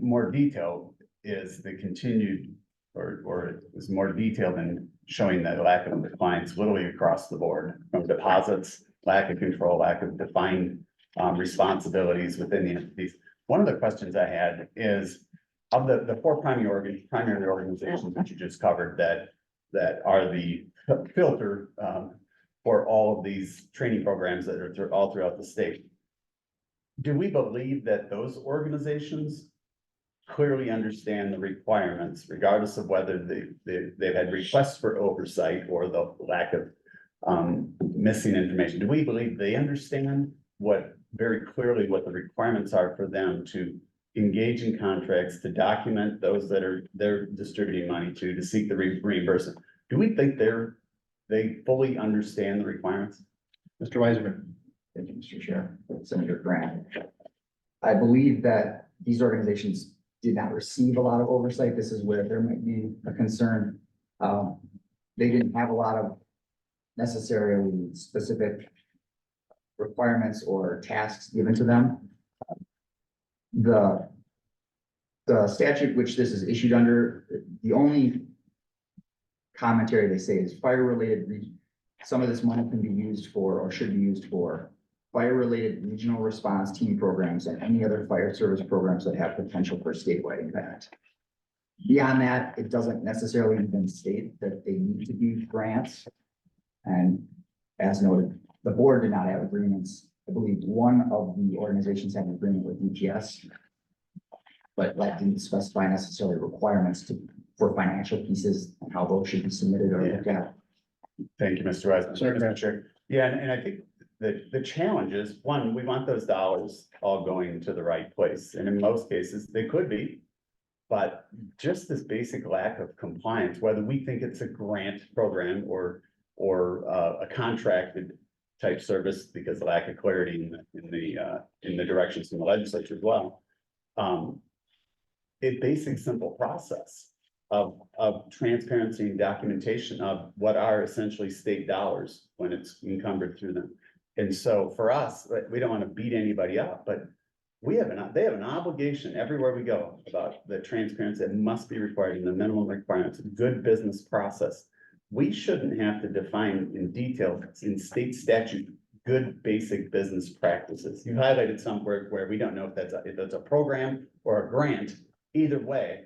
H: more detail is the continued, or it was more detailed in showing that lack of compliance literally across the board, from deposits, lack of control, lack of defined responsibilities within the entities. One of the questions I had is, of the four primary organizations that you just covered that are the filter for all of these training programs that are all throughout the state. Do we believe that those organizations clearly understand the requirements, regardless of whether they've had requests for oversight or the lack of missing information? Do we believe they understand very clearly what the requirements are for them to engage in contracts, to document those that they're distributing money to seek the reimbursement? Do we think they fully understand the requirements?
D: Mr. Wiseman.
N: Thank you, Mr. Chair. Senator Grant. I believe that these organizations did not receive a lot of oversight. This is where there might be a concern. They didn't have a lot of necessarily specific requirements or tasks given to them. The statute which this is issued under, the only commentary they say is fire-related. Some of this money can be used for, or should be used for, fire-related regional response team programs and any other fire service programs that have potential for statewide impact. Beyond that, it doesn't necessarily even state that they need to be grants. And as noted, the board did not have agreements. I believe one of the organizations had an agreement with EPS, but that didn't specify necessarily requirements for financial pieces and how those should be submitted or looked at.
H: Thank you, Mr. Wiseman. Mr. Chair. Yeah, and I think the challenge is, one, we want those dollars all going to the right place. And in most cases, they could be. But just this basic lack of compliance, whether we think it's a grant program or a contracted type service, because of lack of clarity in the directions from the legislature as well. A basic simple process of transparency and documentation of what are essentially state dollars when it's encumbered through them. And so for us, we don't want to beat anybody up, but they have an obligation everywhere we go about the transparency that must be required in the minimum requirements, good business process. We shouldn't have to define in detail in state statute, good basic business practices. You highlighted somewhere where we don't know if that's a program or a grant. Either way,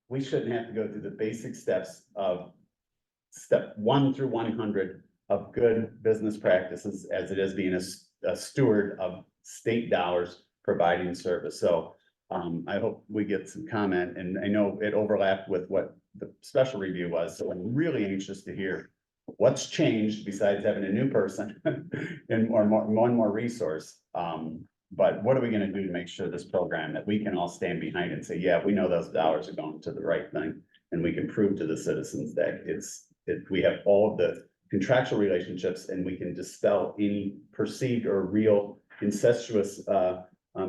H: we shouldn't have to go through the basic steps of step 1 through 100 of good business practices as it is being a steward of state dollars providing service. So I hope we get some comment, and I know it overlapped with what the special review was. So I'm really anxious to hear what's changed besides having a new person and one more resource But what are we gonna do to make sure this program that we can all stand behind and say, yeah, we know those dollars are going to the right thing. And we can prove to the citizens that we have all of the contractual relationships and we can dispel any perceived or real incestuous,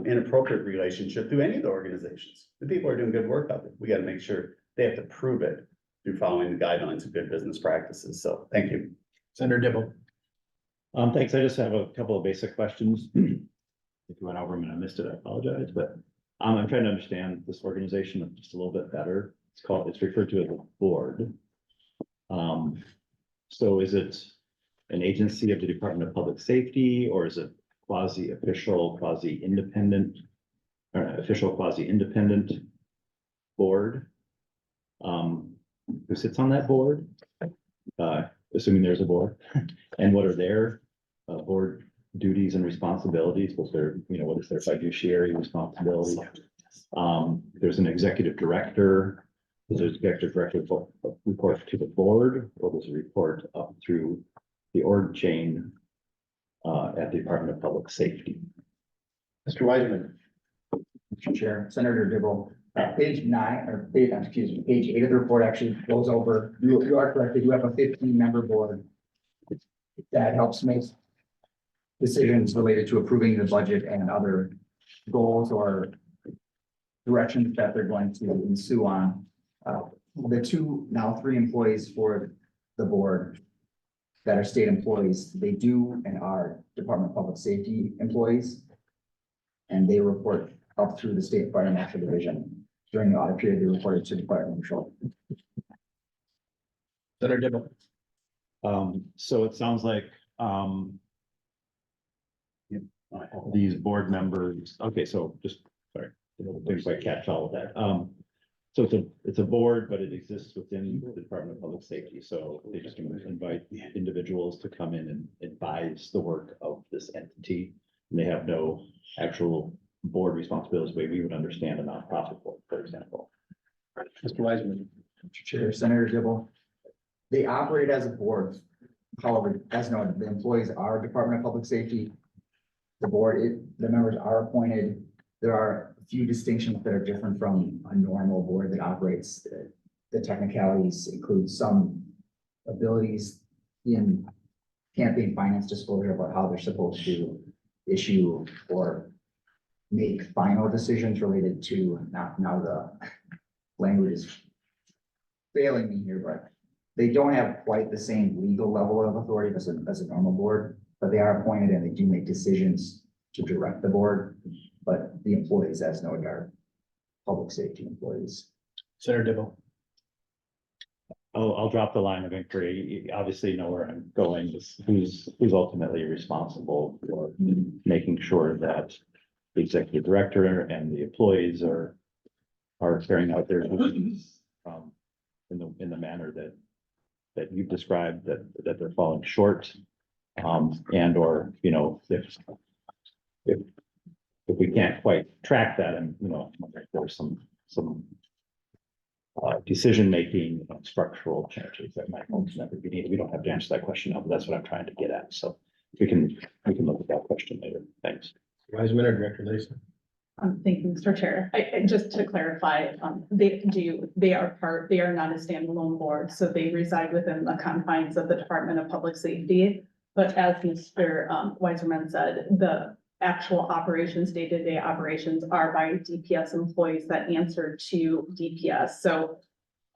H: inappropriate relationship through any of the organizations. The people are doing good work out there. We gotta make sure they have to prove it through following the guidelines of good business practices. So thank you.
D: Senator Dibble.
I: Thanks. I just have a couple of basic questions. If you went over them and I missed it, I apologize, but I'm trying to understand this organization just a little bit better. It's referred to as a board. So is it an agency of the Department of Public Safety, or is it quasi-official, quasi-independent, official, quasi-independent board? Who sits on that board? Assuming there's a board, and what are their board duties and responsibilities? What is their fiduciary responsibility? There's an executive director. Does the executive director report to the board, or does it report up through the org chain at the Department of Public Safety?
D: Mr. Wiseman.
N: Mr. Chair, Senator Dibble, page 9, or page 8 of the report actually goes over, you are correct, they do have a 15-member board that helps make decisions related to approving the budget and other goals or directions that they're going to ensue on. The now three employees for the board that are state employees, they do and are Department of Public Safety employees. And they report up through the State Fire Marshal Division. During the audit period, they reported to the Fire Marshal.
D: Senator Dibble.
I: So it sounds like these board members, okay, so just, sorry, didn't quite catch all of that. So it's a board, but it exists within the Department of Public Safety, so they just invite individuals to come in and advise the work of this entity. And they have no actual board responsibilities the way we would understand a nonprofit board, for example.
D: Mr. Wiseman.
N: Mr. Chair, Senator Dibble, they operate as a board. However, as noted, the employees are Department of Public Safety. The board, the members are appointed. There are a few distinctions that are different from a normal board that operates. The technicalities include some abilities in campaign finance disclosure about how they're supposed to issue or make final decisions related to, now the language is failing me here, but they don't have quite the same legal level of authority as a normal board, but they are appointed and they do make decisions to direct the board. But the employees, as noted, are public safety employees.
D: Senator Dibble.
I: I'll drop the line of inquiry. You obviously know where I'm going. Who's ultimately responsible for making sure that the executive director and the employees are carrying out their duties in the manner that you've described, that they're falling short, and or if we can't quite track that, and there's some decision-making structural changes that might ultimately be needed. We don't have to answer that question now, but that's what I'm trying to get at. So we can look at that question later. Thanks.
D: Wiseman or Director Lisa?
M: Thank you, Mr. Chair. I just to clarify, they are not a standalone board, so they reside within the confines of the Department of Public Safety. But as Mr. Weiserman said, the actual operations, day-to-day operations are by DPS employees that answer to DPS. So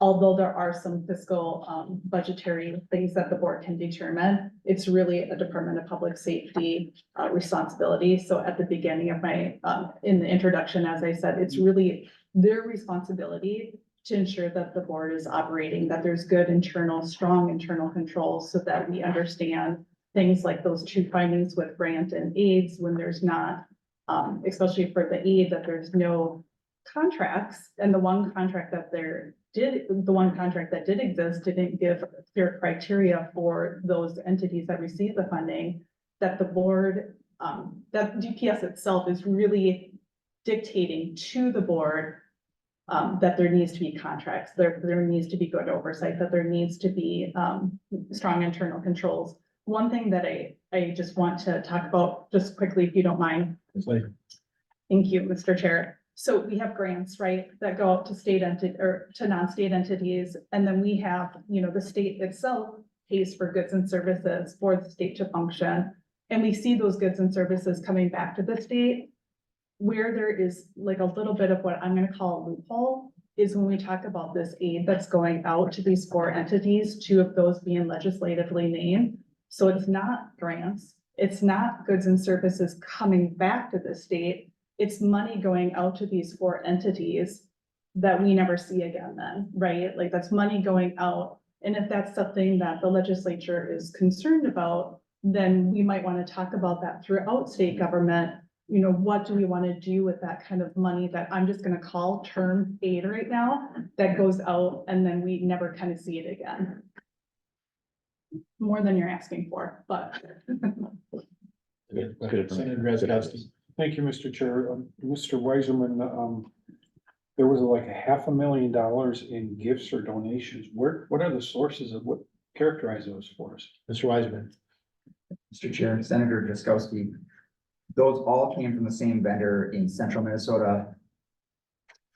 M: although there are some fiscal budgetary things that the board can determine, it's really a Department of Public Safety responsibility. So at the beginning of my, in the introduction, as I said, it's really their responsibility to ensure that the board is operating, that there's good strong internal controls so that we understand things like those two findings with grant and aids when there's not, especially for the aid, that there's no contracts. And the one contract that did exist didn't give clear criteria for those entities that receive the funding, that the board, that DPS itself is really dictating to the board that there needs to be contracts, there needs to be good oversight, that there needs to be strong internal controls. one thing that I just want to talk about just quickly, if you don't mind.
D: It's like,
M: Thank you, Mr. Chair. So we have grants, right, that go out to state entity or to non-state entities. And then we have, the state itself pays for goods and services for the state to function. And we see those goods and services coming back to the state. Where there is like a little bit of what I'm gonna call a loophole is when we talk about this aid that's going out to these 4 entities, 2 of those being legislatively named. So it's not grants, it's not goods and services coming back to the state. It's money going out to these 4 entities that we never see again then, right? Like that's money going out. And if that's something that the legislature is concerned about, then we might want to talk about that throughout state government. What do we want to do with that kind of money that I'm just going to call term aid right now that goes out and then we never kind of see it again? More than you're asking for, but.
D: Senator Drazkowski.
O: Thank you, Mr. Chair. Mr. Weiserman, there was like $500,000 in gifts or donations. What are the sources of what characterize those for us?
D: Mr. Wiseman.
N: Mr. Chair, Senator Drazkowski, those all came from the same vendor in central Minnesota.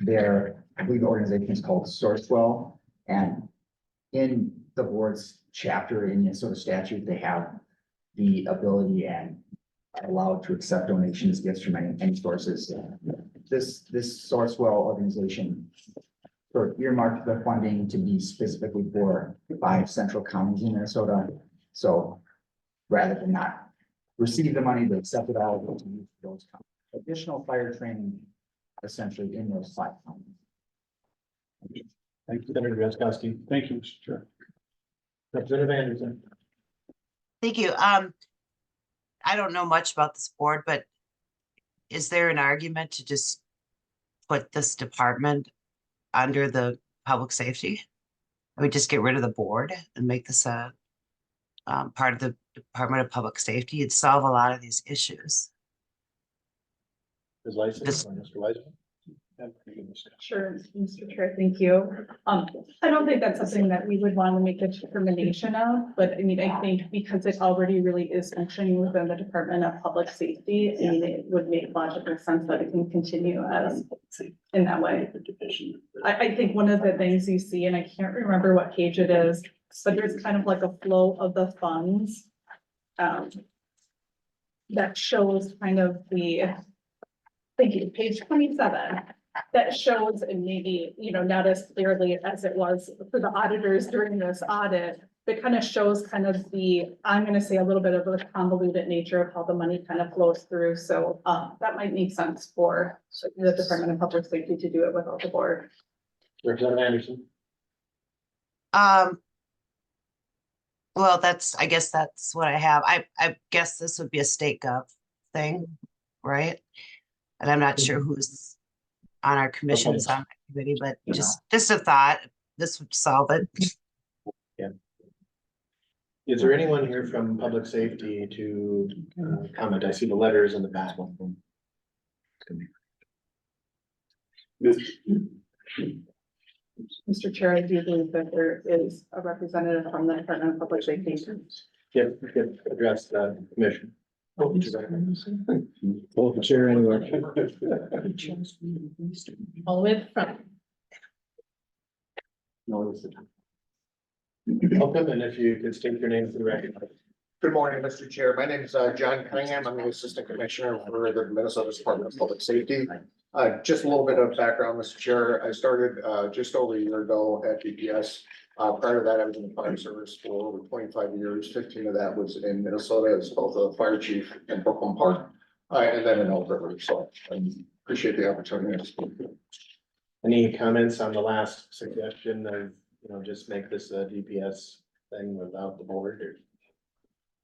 N: I believe the organization is called Sourcewell, and in the board's chapter in Minnesota statute, they have the ability and are allowed to accept donations, gifts from any sources. This Sourcewell organization sort of earmarked the funding to be specifically for 5 central counties in Minnesota. So rather than not receive the money, they accept it all to use those additional fire training essentially in those 5 counties.
D: Thank you, Senator Drazkowski.
O: Thank you, Mr. Chair.
D: Representative Anderson.
L: Thank you. I don't know much about this board, but is there an argument to just put this department under the public safety? I would just get rid of the board and make this a part of the Department of Public Safety. It'd solve a lot of these issues.
D: Ms. Lyson or Mr. Wiseman?
M: Sure, Mr. Chair, thank you. I don't think that's something that we would want to make a determination of, but I mean, I think because it already really is functioning within the Department of Public Safety, I mean, it would make logical sense that it can continue as in that way. I think one of the things you see, and I can't remember what page it is, but there's kind of like a flow of the funds that shows kind of thank you, page 27. That shows, and maybe, not as clearly as it was for the auditors during this audit, but kind of shows kind of I'm gonna say a little bit of the convoluted nature of how the money kind of flows through. So that might make sense for the Department of Public Safety to do it without the board.
D: Representative Anderson.
L: Well, I guess that's what I have. I guess this would be a state gov thing, right? And I'm not sure who's on our commissions on that committee, but just a thought, this would solve it.
D: Yeah. Is there anyone here from public safety to comment? I see the letters in the back.
M: Mr. Chair, I do believe that there is a representative from the Department of Public Safety.
D: Yep, we could address the commission. Hold the chair anywhere.
J: All with front.
D: Welcome, and if you could state your name for the record.
P: Good morning, Mr. Chair. My name is John Cunningham. I'm the Assistant Commissioner for the Minnesota Department of Public Safety. Just a little bit of background, Mr. Chair. I started just over a year ago at DPS. Prior to that, I was in the fire service for over 25 years. 15 of that was in Minnesota as both a fire chief in Brooklyn Park and then in Elk River. So I appreciate the opportunity to speak.
D: Any comments on the last suggestion of, just make this a DPS thing without the board? Or?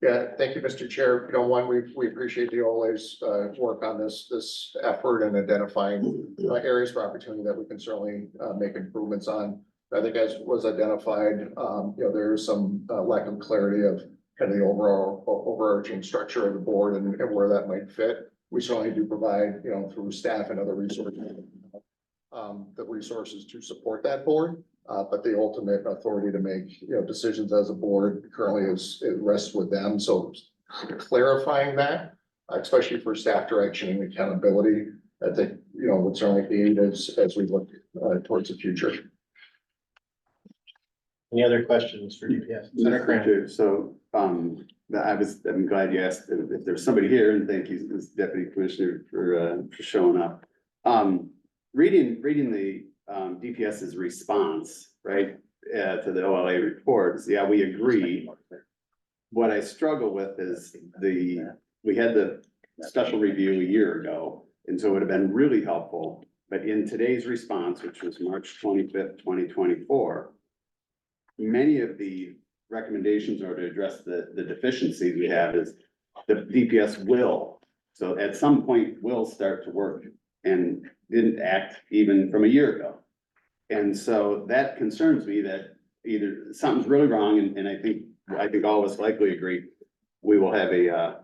P: Yeah, thank you, Mr. Chair. One, we appreciate the always work on this effort and identifying areas for opportunity that we can certainly make improvements on. I think as was identified, there is some lack of clarity of kind of the overall overarching structure of the board and where that might fit. We certainly do provide, through staff and other resources, the resources to support that board. But the ultimate authority to make, decisions as a board currently it rests with them. So clarifying that, especially for staff direction and accountability, I think, would certainly aid as we look towards the future.
D: Any other questions for DPS? Senator Graham?
H: So, I'm glad you asked if there's somebody here, and thank you, this Deputy Commissioner, for showing up. Reading the DPS's response, right, to the OLA reports, yeah, we agree. What I struggle with is we had the special review a year ago, and so it would have been really helpful. But in today's response, which was March 25th, 2024, many of the recommendations are to address the deficiencies we have is the DPS will. So at some point will start to work and didn't act even from a year ago. And so that concerns me that either something's really wrong, and I think all of us likely agree, we will have a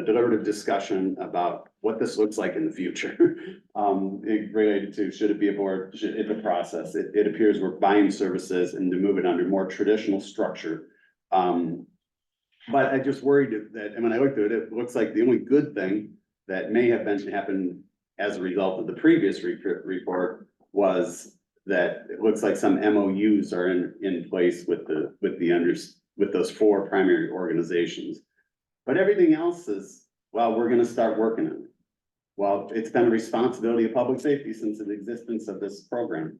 H: deliberative discussion about what this looks like in the future. Related to, should it be a board, it's a process. It appears we're buying services and to move it under more traditional structure. But I just worried that, and when I looked at it, it looks like the only good thing that may have happened as a result of the previous report was that it looks like some MOUs are in place with those 4 primary organizations. But everything else is, well, we're gonna start working on it. Well, it's been a responsibility of public safety since the existence of this program.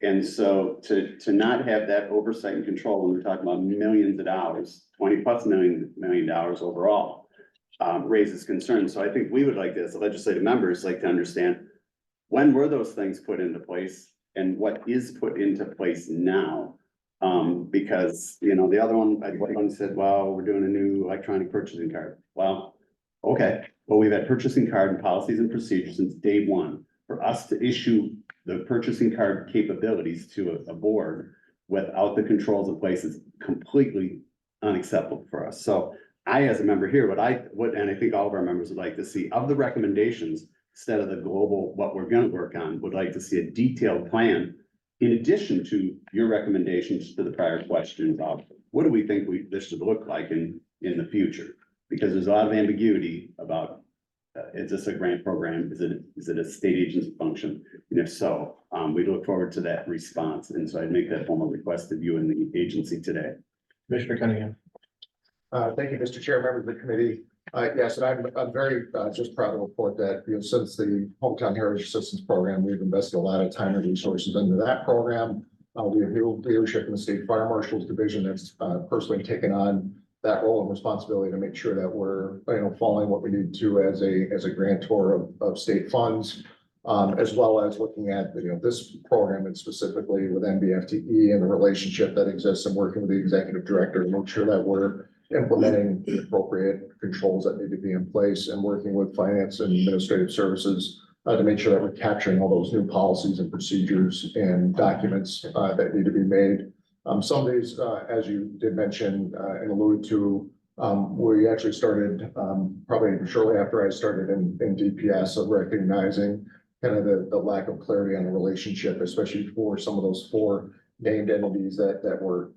H: And so to not have that oversight and control when we're talking about millions of dollars, 20+ million dollars overall, raises concerns. So I think we would like to, as the legislative members, like to understand when were those things put into place and what is put into place now? Because, the other one said, well, we're doing a new electronic purchasing card. Well, okay, well, we've had purchasing card and policies and procedures since day one. For us to issue the purchasing card capabilities to a board without the controls in place is completely unacceptable for us. So I, as a member here, and I think all of our members would like to see of the recommendations, instead of the global, what we're gonna work on, would like to see a detailed plan in addition to your recommendations to the prior question about what do we think this should look like in the future? Because there's a lot of ambiguity about, is this a grant program? Is it a state agency function? And if so, we look forward to that response. And so I'd make that formal request of you and the agency today.
D: Commissioner Cunningham?
P: Thank you, Mr. Chair, members of the committee. Yes, and I'm very just proud to report that, since the Hometown Heritage Assistance Program, we've invested a lot of time and resources into that program. We have new leadership in the State Fire Marshal's Division that's personally taken on that role and responsibility to make sure that we're, following what we need to as a grantor of state funds, as well as looking at, this program and specifically with NBFTE and the relationship that exists and working with the executive director to make sure that we're implementing the appropriate controls that need to be in place and working with finance and administrative services to make sure that we're capturing all those new policies and procedures and documents that need to be made. Some of these, as you did mention and allude to, we actually started probably shortly after I started in DPS of recognizing kind of the lack of clarity on the relationship, especially for some of those 4 named entities that were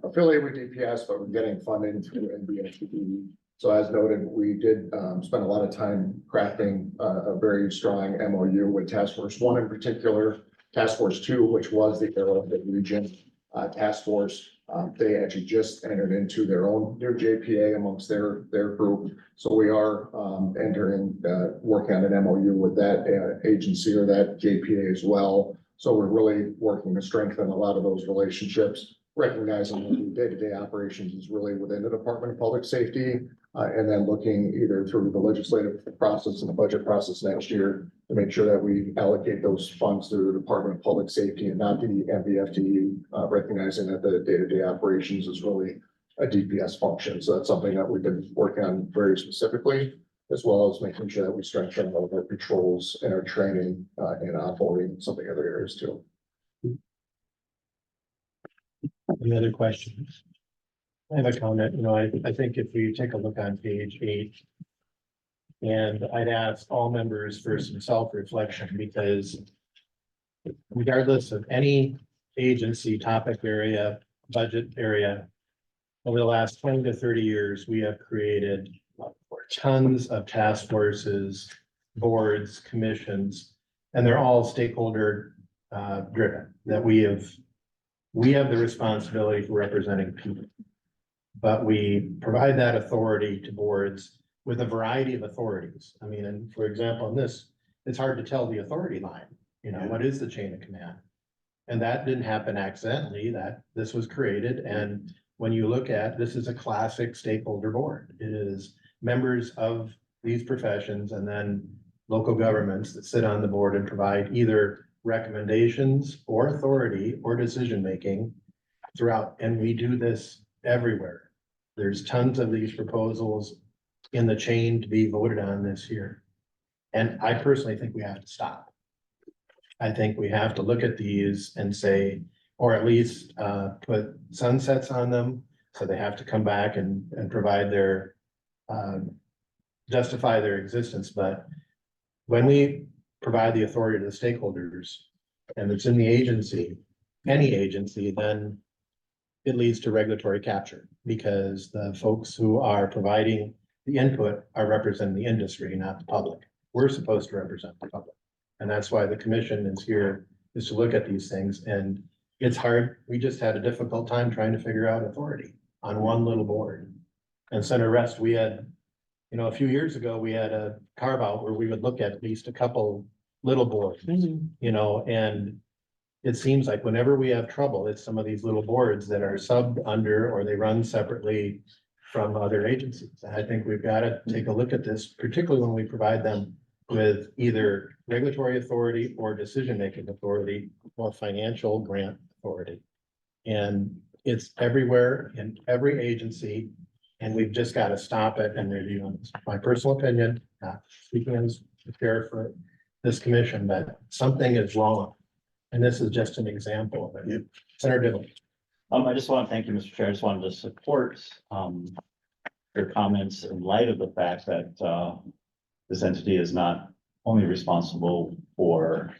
P: affiliated with DPS, but we're getting funding through NBFTE. So as noted, we did spend a lot of time crafting a very strong MOU with Task Force 1 in particular, Task Force 2, which was the Arrowhead Region Task Force. They actually just entered into their own new JPA amongst their group. So we are working on an MOU with that agency or that JPA as well. So we're really working to strengthen a lot of those relationships, recognizing that the day-to-day operations is really within the Department of Public Safety, and then looking either through the legislative process and the budget process next year to make sure that we allocate those funds through the Department of Public Safety and not the MVFTE, recognizing that the day-to-day operations is really a DPS function. So that's something that we've been working on very specifically, as well as making sure that we strengthen all of our controls and our training and onboarding, some of the other areas too.
D: Any other questions? I have a comment. I think if we take a look on page 8, and I'd ask all members for some self-reflection, because regardless of any agency, topic area, budget area, over the last 20 to 30 years, we have created tons of task forces, boards, commissions, and they're all stakeholder driven, that we have the responsibility for representing people. But we provide that authority to boards with a variety of authorities. I mean, and for example, in this, it's hard to tell the authority line, you know, what is the chain of command? And that didn't happen accidentally, that this was created. And when you look at, this is a classic stakeholder board. It is members of these professions and then local governments that sit on the board and provide either recommendations or authority or decision-making throughout. And we do this everywhere. There's tons of these proposals in the chain to be voted on this year. And I personally think we have to stop. I think we have to look at these and say, or at least put sunsets on them. So they have to come back and provide their, justify their existence. But when we provide the authority to the stakeholders and it's in the agency, any agency, then it leads to regulatory capture because the folks who are providing the input are representing the industry, not the public. We're supposed to represent the public. And that's why the commission is here, is to look at these things. And it's hard. We just had a difficult time trying to figure out authority on one little board. And Center Rest, we had, you know, a few years ago, we had a carve out where we would look at least a couple little boards, you know, and it seems like whenever we have trouble, it's some of these little boards that are subbed under or they run separately from other agencies. And I think we've got to take a look at this, particularly when we provide them with either regulatory authority or decision-making authority or financial grant authority. And it's everywhere in every agency, and we've just got to stop it and review it. It's my personal opinion, not speaking as the chair for this commission, but something is wrong. And this is just an example of it. Senator Dillon.
I: I just want to thank you, Mr. Chair. I just wanted to support your comments in light of the fact that this entity is not only responsible for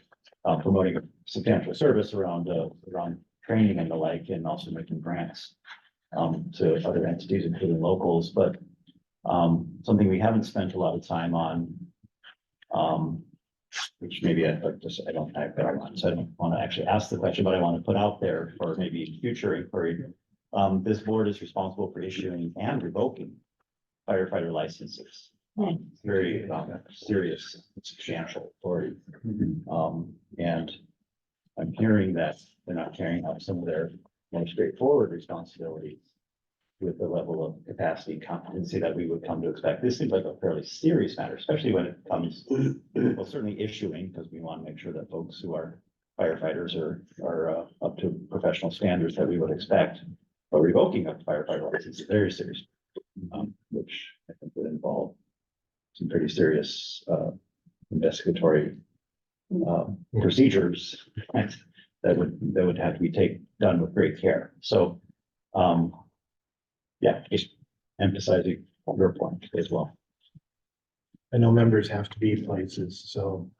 I: promoting a substantial service around training and the like, and also making grants to other entities, including locals, but something we haven't spent a lot of time on, which maybe I don't have better on, so I don't want to actually ask the question, but I want to put out there for maybe future inquiry. This board is responsible for issuing and revoking firefighter licenses. Very serious, substantial authority. And I'm hearing that they're not carrying out some of their more straightforward responsibilities with the level of capacity and competency that we would come to expect. This seems like a fairly serious matter, especially when it comes, well, certainly issuing, because we want to make sure that folks who are firefighters are up to professional standards that we would expect. But revoking a firefighter license is very serious, which I think would involve some pretty serious investigatory procedures that would have to be done with great care. So, yeah, just emphasizing your point as well.
D: I know members have to be places, so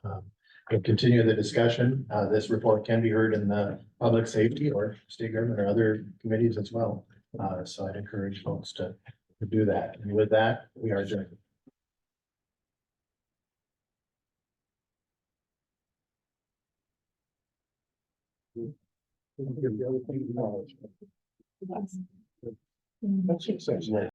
D: we'll continue the discussion. This report can be heard in the public safety or state government or other committees as well. So I'd encourage folks to do that. And with that, we are adjourned. That's